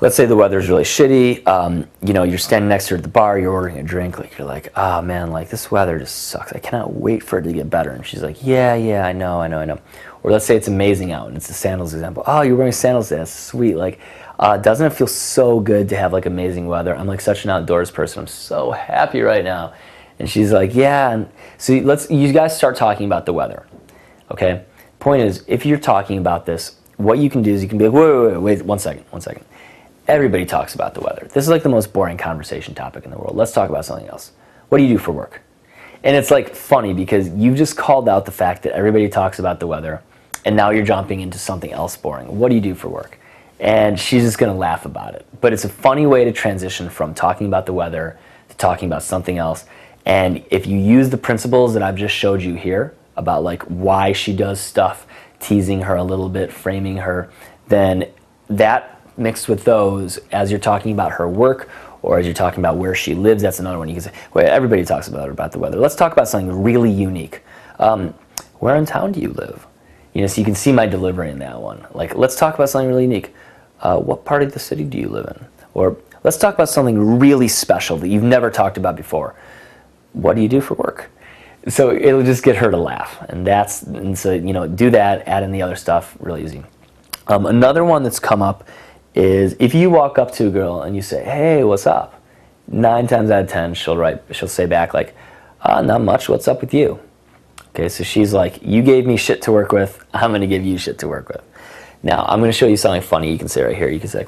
let's say the weather's really shitty. You're standing next to her at the bar, you're ordering a drink, like you're like, "Oh man, like this weather just sucks. I cannot wait for it to get better." And she's like, yeah, I know. Or let's say it's amazing out, and it's the sandals example. "Oh, you're wearing sandals today. That's sweet. Like, doesn't it feel so good to have like amazing weather? I'm like such an outdoors person. I'm so happy right now." And she's like, "Yeah." And so you guys start talking about the weather. Okay. Point is, if you're talking about this, what you can do is you can be like, wait, one second. Everybody talks about the weather. This is like the most boring conversation topic in the world. Let's talk about something else. What do you do for work? And it's like funny because you've just called out the fact that everybody talks about the weather, and now you're jumping into something else boring. What do you do for work? And she's just going to laugh about it. But it's a funny way to transition from talking about the weather to talking about something else. And if you use the principles that I've just showed you here about like why she does stuff, teasing her a little bit, framing her, then that mixed with those, as you're talking about her work or as you're talking about where she lives, that's another one you can say, well, everybody talks about the weather. Let's talk about something really unique. Where in town do you live? So you can see my delivery in that one. Like, let's talk about something really unique. What part of the city do you live in? Or let's talk about something really special that you've never talked about before. What do you do for work? So it'll just get her to laugh. And so, do that, add in the other stuff, really easy. Another one that's come up is if you walk up to a girl and you say, "Hey, what's up?" 9 times out of 10, she'll say back like, "Not much, what's up with you?" Okay, so she's like, "You gave me shit to work with, I'm gonna give you shit to work with." Now, I'm gonna show you something funny you can say right here. You can say,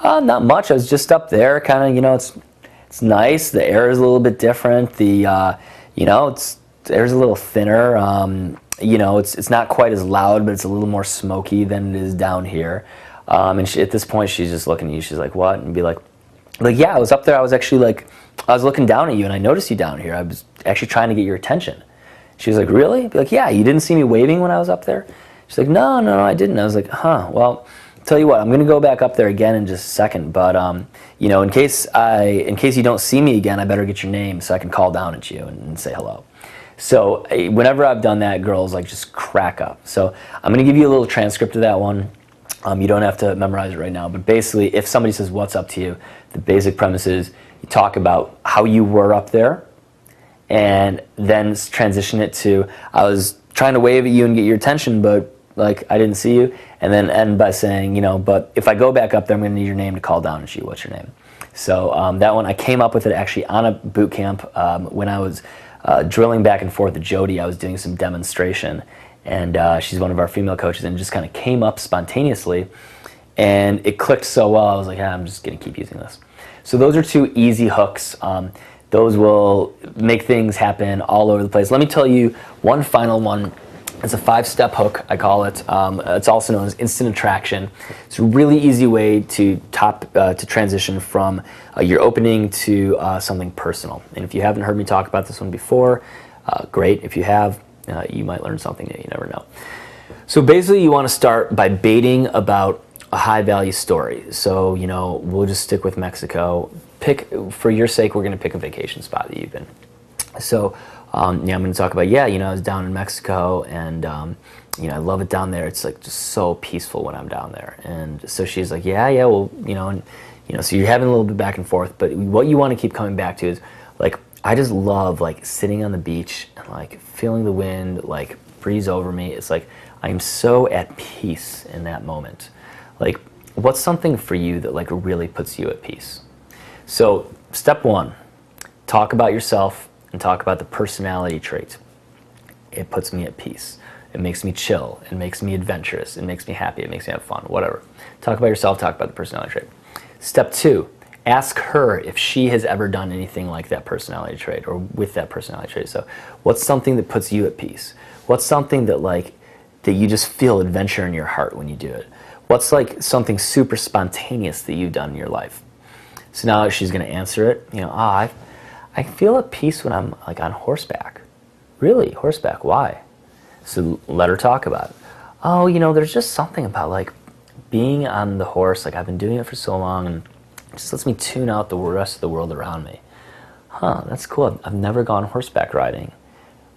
"Not much, I was just up there, kinda, it's nice, the air is a little bit different, the air's a little thinner, it's not quite as loud, but it's a little more smoky than it is down here." And at this point, she's just looking at you. She's like, "What?" And be like, "Yeah, I was up there. I was looking down at you, and I noticed you down here. I was actually trying to get your attention." She was like, "Really?" Be like, "Yeah, you didn't see me waving when I was up there?" She's like, No, I didn't." I was like, Well, tell you what, I'm going to go back up there again in just a second. But in case you don't see me again, I better get your name so I can call down at you and say hello." So whenever I've done that, girls like just crack up. So I'm going to give you a little transcript of that one. You don't have to memorize it right now, but basically, if somebody says, "What's up to you?" the basic premise is you talk about how you were up there, and then transition it to, "I was trying to wave at you and get your attention, but like I didn't see you," and then end by saying, "But if I go back up there, I'm going to need your name to call down at you. What's your name?" So that one, I came up with it actually on a boot camp when I was drilling back and forth with Jody. I was doing some demonstration. And she's one of our female coaches, and it just kind of came up spontaneously, and it clicked so well. I was like, I'm just going to keep using this. So those are 2 easy hooks. Those will make things happen all over the place. Let me tell you one final one. It's a 5-step hook, I call it. It's also known as instant attraction. It's a really easy way to transition from your opening to something personal. And if you haven't heard me talk about this one before, great. If you have, you might learn something that you never know. So basically, you want to start by baiting about a high-value story. So, we'll just stick with Mexico. For your sake, we're going to pick a vacation spot that you've been. So, I'm going to talk about, I was down in Mexico, and, I love it down there. It's like just so peaceful when I'm down there. And so she's like, well, so you're having a little bit back and forth, but what you want to keep coming back to is, like, I just love like sitting on the beach and like feeling the wind like breeze over me. It's like I'm so at peace in that moment. Like, what's something for you that like really puts you at peace? So step 1, talk about yourself and talk about the personality trait. It puts me at peace. It makes me chill. It makes me adventurous. It makes me happy. It makes me have fun. Whatever. Talk about yourself. Talk about the personality trait. Step 2, ask her if she has ever done anything like that personality trait or with that personality trait. So what's something that puts you at peace? What's something that that you just feel adventure in your heart when you do it? What's like something super spontaneous that you've done in your life? So now she's going to answer it. I feel at peace when I'm like on horseback. Really? Horseback? Why? So let her talk about it. Oh, there's just something about like being on the horse. Like I've been doing it for so long, and it just lets me tune out the rest of the world around me. Huh, that's cool. I've never gone horseback riding.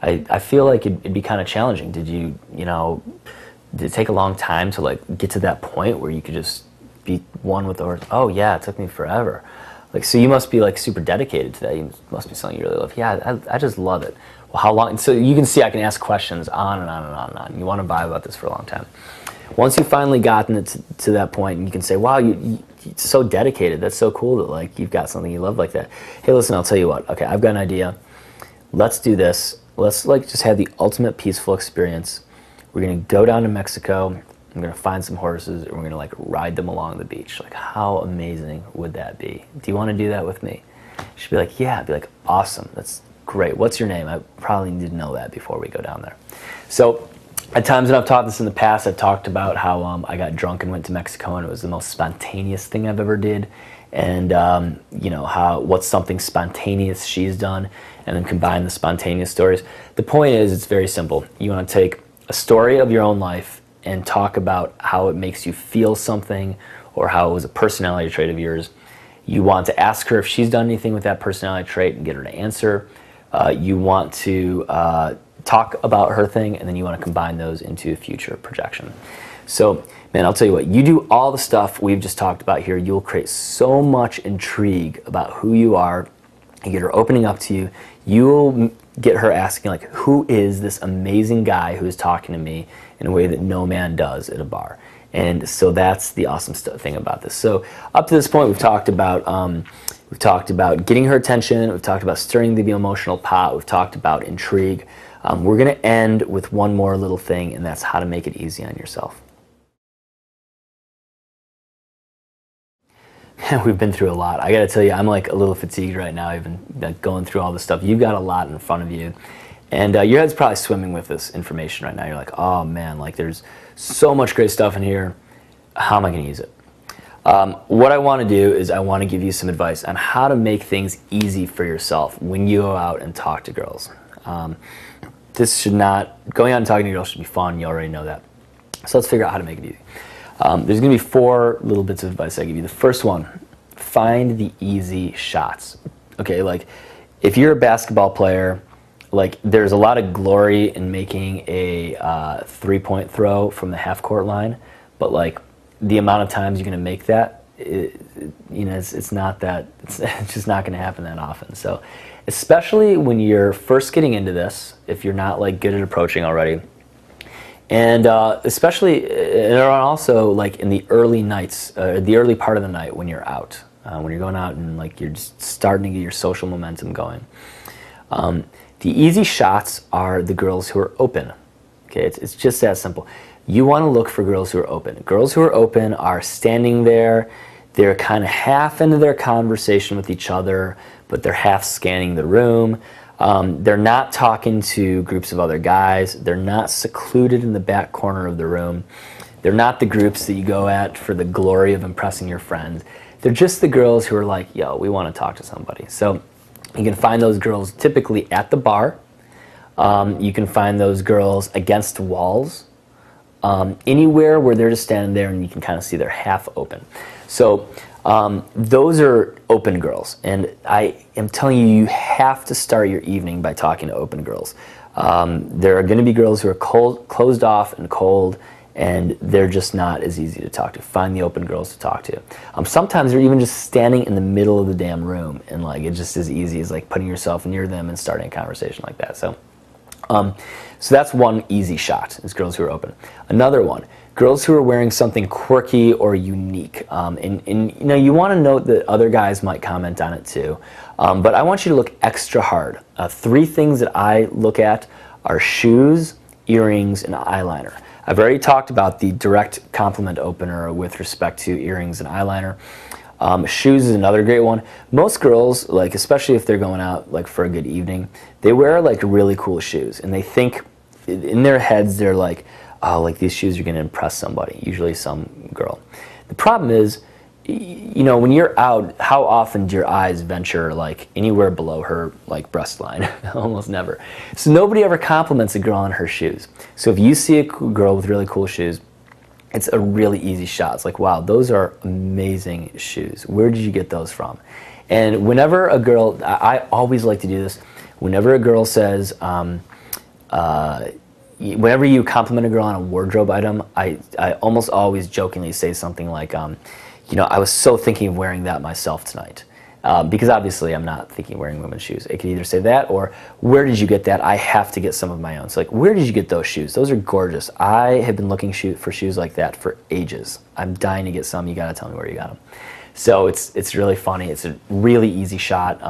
I feel like it'd be kind of challenging. Did it take a long time to like get to that point where you could just be one with the horse? Oh yeah, it took me forever. Like, so you must be like super dedicated to that. You must be something you really love. Yeah, I just love it. Well, how long? So you can see I can ask questions on and on and on and on. You want to vibe about this for a long time. Once you've finally gotten it to that point, and you can say, wow, you're so dedicated. That's so cool that like you've got something you love like that. Hey, listen, I'll tell you what. Okay, I've got an idea. Let's do this. Let's like just have the ultimate peaceful experience. We're going to go down to Mexico. I'm going to find some horses, and we're going to like ride them along the beach. Like, how amazing would that be? Do you want to do that with me? She'd be like, yeah. I'd be like, awesome. That's great. What's your name? I probably need to know that before we go down there. So at times when I've taught this in the past, I've talked about how I got drunk and went to Mexico, and it was the most spontaneous thing I've ever did. And what's something spontaneous she's done, and then combine the spontaneous stories. The point is, it's very simple. You want to take a story of your own life and talk about how it makes you feel something, or how it was a personality trait of yours. You want to ask her if she's done anything with that personality trait and get her to answer. You want to talk about her thing, and then you want to combine those into a future projection. So, man, I'll tell you what, you do all the stuff we've just talked about here, you'll create so much intrigue about who you are. You get her opening up to you. You'll get her asking, like, who is this amazing guy who is talking to me in a way that no man does at a bar? And so that's the awesome thing about this. So up to this point, we've talked about getting her attention. We've talked about stirring the emotional pot. We've talked about intrigue. We're going to end with one more little thing, and that's how to make it easy on yourself. We've been through a lot. I got to tell you, I'm like a little fatigued right now, even like going through all this stuff. You've got a lot in front of you, and your head's probably swimming with this information right now. You're like, oh man, like there's so much great stuff in here. How am I going to use it? What I want to do is I want to give you some advice on how to make things easy for yourself when you go out and talk to girls. Going out and talking to girls should be fun. You already know that. So let's figure out how to make it easy. There's going to be 4 little bits of advice I give you. The first one, find the easy shots. Okay, like if you're a basketball player, like there's a lot of glory in making a 3-point throw from the half-court line, but like the amount of times you're going to make that, it's just not going to happen that often. So especially when you're first getting into this, if you're not like good at approaching already, and also like in the early nights, the early part of the night when you're out, when you're going out and like you're just starting to get your social momentum going. The easy shots are the girls who are open. Okay, it's just that simple. You want to look for girls who are open. Girls who are open are standing there. They're kind of half into their conversation with each other, but they're half scanning the room. They're not talking to groups of other guys. They're not secluded in the back corner of the room. They're not the groups that you go at for the glory of impressing your friends. They're just the girls who are like, yo, we want to talk to somebody. So you can find those girls typically at the bar. You can find those girls against walls. Anywhere where they're just standing there and you can kind of see they're half open. So those are open girls, and I am telling you, you have to start your evening by talking to open girls. There are going to be girls who are closed off and cold, and they're just not as easy to talk to. Find the open girls to talk to. Sometimes they're even just standing in the middle of the damn room, and like it's just as easy as like putting yourself near them and starting a conversation like that. So that's one easy shot, is girls who are open. Another one, girls who are wearing something quirky or unique. And you want to note that other guys might comment on it too. But I want you to look extra hard. 3 things that I look at are shoes, earrings, and eyeliner. I've already talked about the direct compliment opener with respect to earrings and eyeliner. Shoes is another great one. Most girls, like especially if they're going out like for a good evening, they wear like really cool shoes, and they think in their heads they're like, oh, like these shoes are going to impress somebody, usually some girl. The problem is, you know, when you're out, how often do your eyes venture like anywhere below her like breast line? Almost never. So nobody ever compliments a girl on her shoes. So if you see a girl with really cool shoes, it's a really easy shot. It's like, wow, those are amazing shoes. Where did you get those from? And whenever a girl, I always like to do this, whenever a girl says, whenever you compliment a girl on a wardrobe item, I almost always jokingly say something like, you know, I was so thinking of wearing that myself tonight. Because obviously I'm not thinking of wearing women's shoes. It could either say that or, where did you get that? I have to get some of my own. So like, where did you get those shoes? Those are gorgeous. I have been looking for shoes like that for ages. I'm dying to get some. You gotta tell me where you got them. So it's really funny. It's a really easy shot.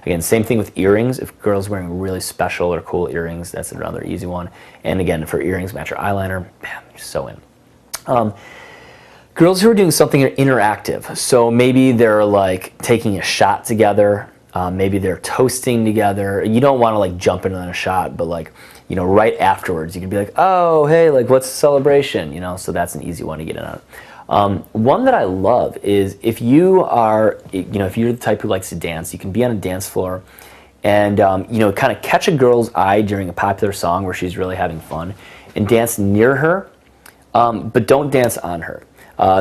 Again, same thing with earrings. If a girl's wearing really special or cool earrings, that's another easy one. And again, for earrings, match your eyeliner. Bam, you're so in. Girls who are doing something interactive. So maybe they're like taking a shot together. Maybe they're toasting together. You don't want to like jump in on a shot, but like, you know, right afterwards, you can be like, oh, hey, like what's the celebration? You know, so that's an easy one to get in on. One that I love is if you are, you know, if you're the type who likes to dance, you can be on a dance floor and, you know, kind of catch a girl's eye during a popular song where she's really having fun and dance near her, but don't dance on her.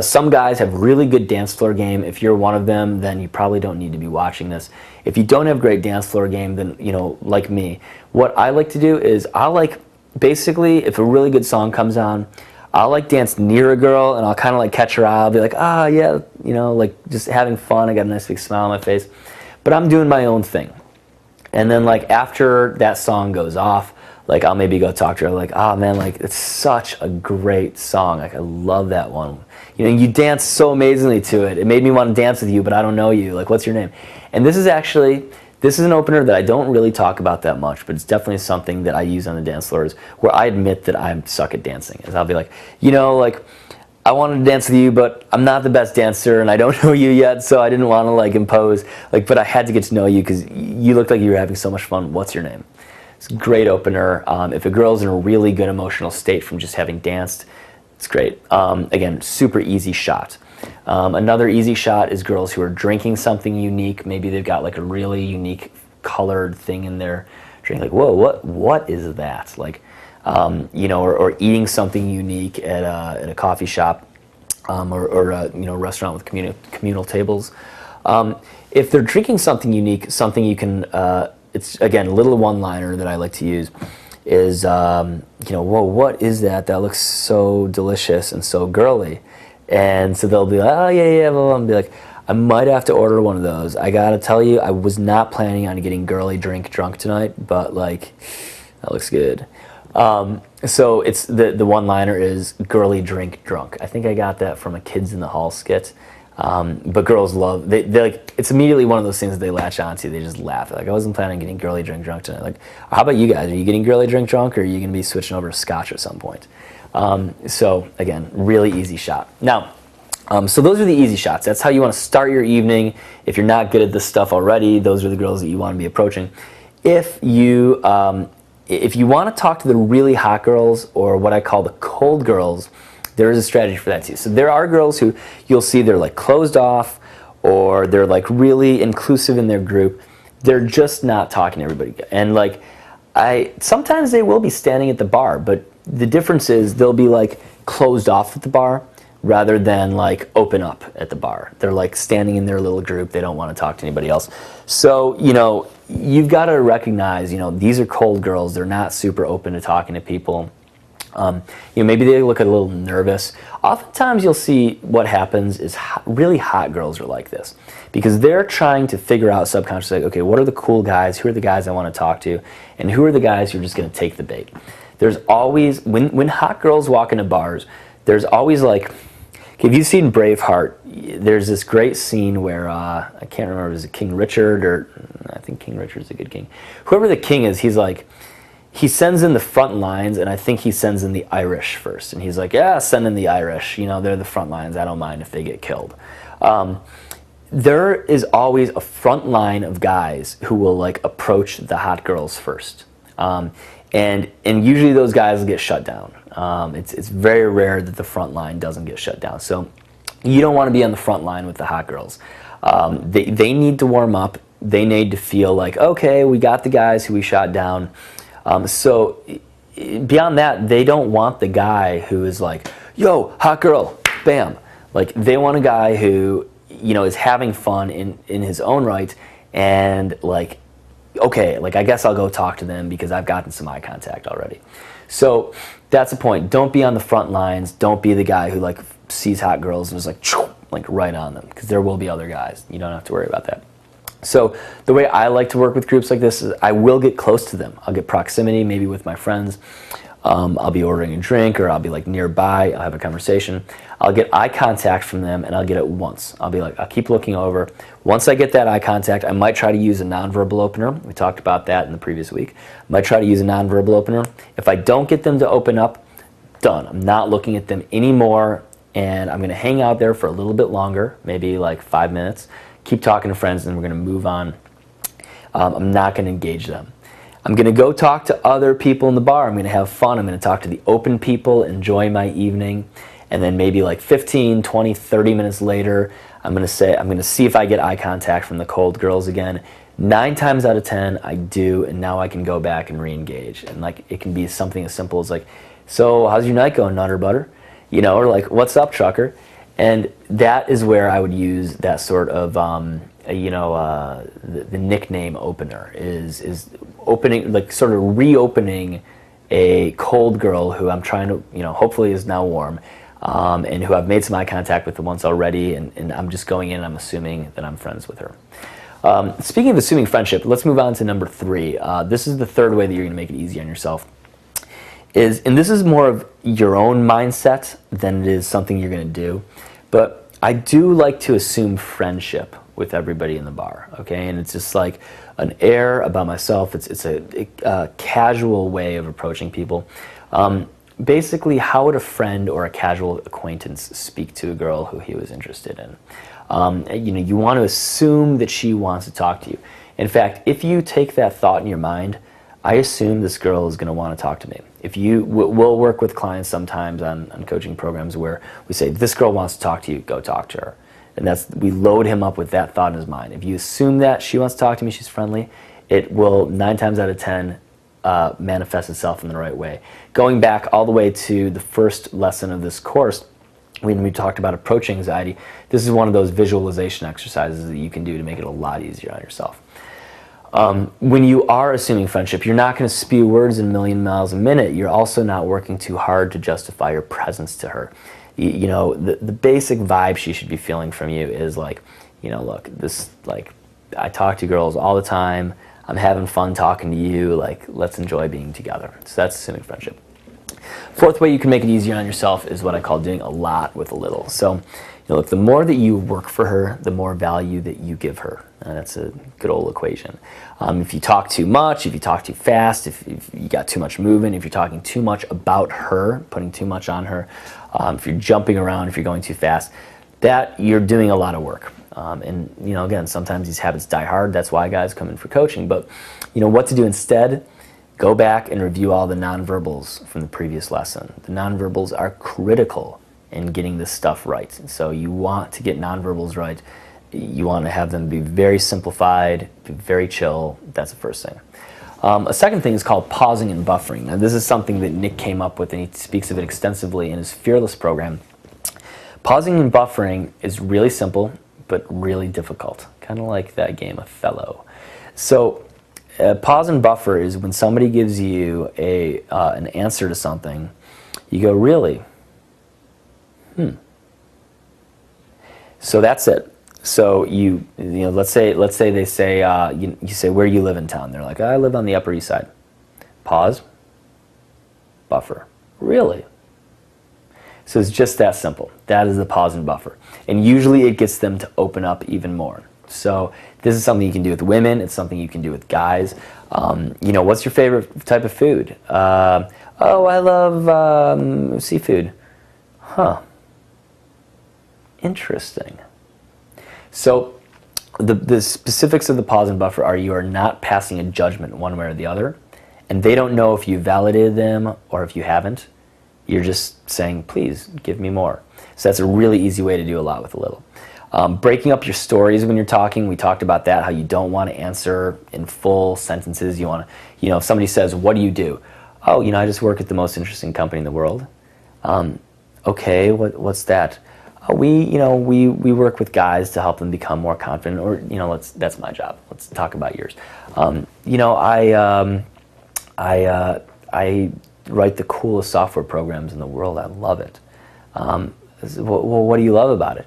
Some guys have really good dance floor game. If you're one of them, then you probably don't need to be watching this. If you don't have great dance floor game, then, you know, like me, what I like to do is I'll like, basically, if a really good song comes on, I'll like dance near a girl and I'll kind of like catch her eye. I'll be like, ah, yeah, you know, like just having fun. I got a nice big smile on my face, but I'm doing my own thing. And then like after that song goes off, like I'll maybe go talk to her like, oh man, like it's such a great song. Like I love that one. You know, you dance so amazingly to it. It made me want to dance with you, but I don't know you. Like, what's your name? And this is an opener that I don't really talk about that much, but it's definitely something that I use on the dance floors where I admit that I suck at dancing. Is I'll be like, you know, like I wanted to dance with you, but I'm not the best dancer and I don't know you yet, so I didn't want to like impose. Like, but I had to get to know you because you looked like you were having so much fun. What's your name? It's a great opener. If a girl's in a really good emotional state from just having danced, it's great. Again, super easy shot. Another easy shot is girls who are drinking something unique. Maybe they've got like a really unique colored thing in their drink. Like, whoa, what is that? Like, you know, or eating something unique at a coffee shop, or a, you know, restaurant with communal tables. If they're drinking something unique, something you can, it's again a little one-liner that I like to use. Is, you know, whoa, what is that? That looks so delicious and so girly. And so they'll be like, oh, yeah, blah, blah, and be like, I might have to order one of those. I gotta tell you, I was not planning on getting girly drunk tonight, but like, that looks good. So it's the one-liner is girly drink drunk. I think I got that from a Kids in the Hall skit. But girls love, they like, it's immediately one of those things that they latch onto. They just laugh. Like, I wasn't planning on getting girly drink drunk tonight. Like, how about you guys? Are you getting girly drink drunk, or are you going to be switching over to scotch at some point? So again, really easy shot. Now, so those are the easy shots. That's how you want to start your evening. If you're not good at this stuff already, those are the girls that you want to be approaching. If you want to talk to the really hot girls, or what I call the cold girls, there is a strategy for that too. So there are girls who you'll see they're like closed off, or they're like really inclusive in their group. They're just not talking to everybody. And like, sometimes they will be standing at the bar, but the difference is they'll be like closed off at the bar rather than like open up at the bar. They're like standing in their little group. They don't want to talk to anybody else. So, you know, you've got to recognize, you know, these are cold girls. They're not super open to talking to people. You know, maybe they look a little nervous. Oftentimes you'll see what happens is really hot girls are like this because they're trying to figure out subconsciously, like, okay, what are the cool guys? Who are the guys I want to talk to? And who are the guys who are just going to take the bait? There's always, when hot girls walk into bars, there's always like, if you've seen Braveheart, there's this great scene where, I can't remember, is it King Richard, or I think King Richard's a good king. Whoever the king is, he's like, he sends in the front lines, and I think he sends in the Irish first. And he's like, yeah, send in the Irish. You know, they're the front lines. I don't mind if they get killed. There is always a front line of guys who will like approach the hot girls first. And usually those guys will get shut down. It's very rare that the front line doesn't get shut down. So you don't want to be on the front line with the hot girls. They need to warm up. They need to feel like, okay, we got the guys who we shot down. So beyond that, they don't want the guy who is like, yo, hot girl, bam. Like, they want a guy who, you know, is having fun in his own right, and like, okay, like, I guess I'll go talk to them because I've gotten some eye contact already. So that's the point. Don't be on the front lines. Don't be the guy who like sees hot girls and is like right on them, because there will be other guys. You don't have to worry about that. So the way I like to work with groups like this is I will get close to them. I'll get proximity, maybe with my friends. I'll be ordering a drink, or I'll be like nearby. I'll have a conversation. I'll get eye contact from them, and I'll get it once. I'll be like, I'll keep looking over. Once I get that eye contact, I might try to use a nonverbal opener. We talked about that in the previous week. I might try to use a nonverbal opener. If I don't get them to open up, done. I'm not looking at them anymore, and I'm going to hang out there for a little bit longer, maybe like 5 minutes. Keep talking to friends, and we're going to move on. I'm not going to engage them. I'm going to go talk to other people in the bar. I'm going to have fun. I'm going to talk to the open people, enjoy my evening, and then maybe like 15, 20, 30 minutes later, I'm going to see if I get eye contact from the cold girls again. 9 times out of 10, I do, and now I can go back and re-engage. And like, it can be something as simple as like, so how's your night going, Nutter Butter? You know, or like, what's up, trucker? And that is where I would use that sort of, the nickname opener is opening, like sort of reopening a cold girl who I'm trying to, you know, hopefully is now warm, and who I've made some eye contact with once already, and I'm just going in and I'm assuming that I'm friends with her. Speaking of assuming friendship, let's move on to number 3. This is the third way that you're going to make it easy on yourself. And this is more of your own mindset than it is something you're going to do. But I do like to assume friendship with everybody in the bar, okay? And it's just like an air about myself. It's a casual way of approaching people. Basically, how would a friend or a casual acquaintance speak to a girl who he was interested in? You want to assume that she wants to talk to you. In fact, if you take that thought in your mind, I assume this girl is going to want to talk to me. We'll work with clients sometimes on coaching programs where we say, this girl wants to talk to you, go talk to her. And we load him up with that thought in his mind. If you assume that she wants to talk to me, she's friendly, it will 9 times out of 10 manifest itself in the right way. Going back all the way to the first lesson of this course, when we talked about approach anxiety, this is one of those visualization exercises that you can do to make it a lot easier on yourself. When you are assuming friendship, you're not going to spew words in a million miles a minute. You're also not working too hard to justify your presence to her. You know, the basic vibe she should be feeling from you is like, you know, look, I talk to girls all the time. I'm having fun talking to you. Like, let's enjoy being together. So that's assuming friendship. Fourth way you can make it easier on yourself is what I call doing a lot with a little. So, look, the more that you work for her, the more value that you give her. That's a good old equation. If you talk too much, if you talk too fast, if you got too much movement, if you're talking too much about her, putting too much on her, if you're jumping around, if you're going too fast, that you're doing a lot of work. And again, sometimes these habits die hard. That's why guys come in for coaching. But what to do instead? Go back and review all the nonverbals from the previous lesson. The nonverbals are critical in getting this stuff right. So you want to get nonverbals right. You want to have them be very simplified, be very chill. That's the first thing. A second thing is called pausing and buffering. Now, this is something that Nick came up with, and he speaks of it extensively in his Fearless program. Pausing and buffering is really simple, but really difficult, kind of like that game Othello. So pause and buffer is when somebody gives you an answer to something, you go, really? So that's it. So let's say they say you say, where do you live in town? They're like, I live on the Upper East Side. Pause, buffer. Really? So it's just that simple. That is the pause and buffer. And usually it gets them to open up even more. So This is something you can do with women. It's something you can do with guys. What's your favorite type of food? Oh, I love seafood. Huh. Interesting. So the specifics of the pause and buffer are you are not passing a judgment one way or the other, and they don't know if you validated them or if you haven't. You're just saying, please give me more. So that's a really easy way to do a lot with a little. Breaking up your stories when you're talking, we talked about that, how you don't want to answer in full sentences. You want to, if somebody says, what do you do? Oh, I just work at the most interesting company in the world. Okay, what's that? We work with guys to help them become more confident, or that's my job. Let's talk about yours. I write the coolest software programs in the world. I love it. Well, what do you love about it?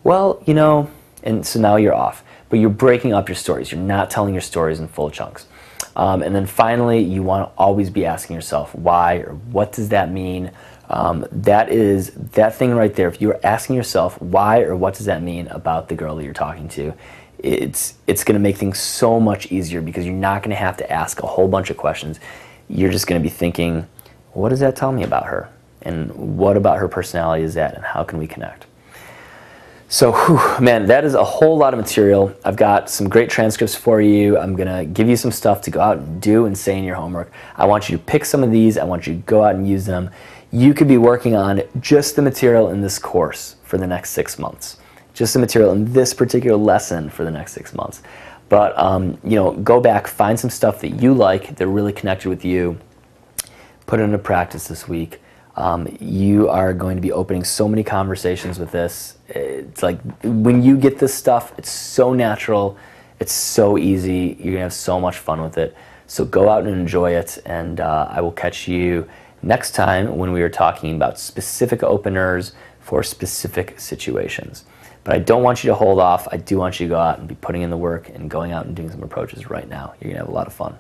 Well, and so now you're off. But you're breaking up your stories. You're not telling your stories in full chunks. And then finally, you want to always be asking yourself why, or what does that mean? That is that thing right there. If you're asking yourself why or what does that mean about the girl that you're talking to, it's going to make things so much easier, because you're not going to have to ask a whole bunch of questions. You're just going to be thinking, what does that tell me about her? And what about her personality is that? And how can we connect? So, man, that is a whole lot of material. I've got some great transcripts for you. I'm going to give you some stuff to go out and do and say in your homework. I want you to pick some of these. I want you to go out and use them. You could be working on just the material in this course for the next 6 months. Just the material in this particular lesson for the next 6 months. But, go back, find some stuff that you like, that really connected with you. Put it into practice this week. You are going to be opening so many conversations with this. It's like when you get this stuff, it's so natural, it's so easy, you're going to have so much fun with it. So go out and enjoy it, and I will catch you next time when we are talking about specific openers for specific situations. But I don't want you to hold off. I do want you to go out and be putting in the work and going out and doing some approaches right now. You're going to have a lot of fun.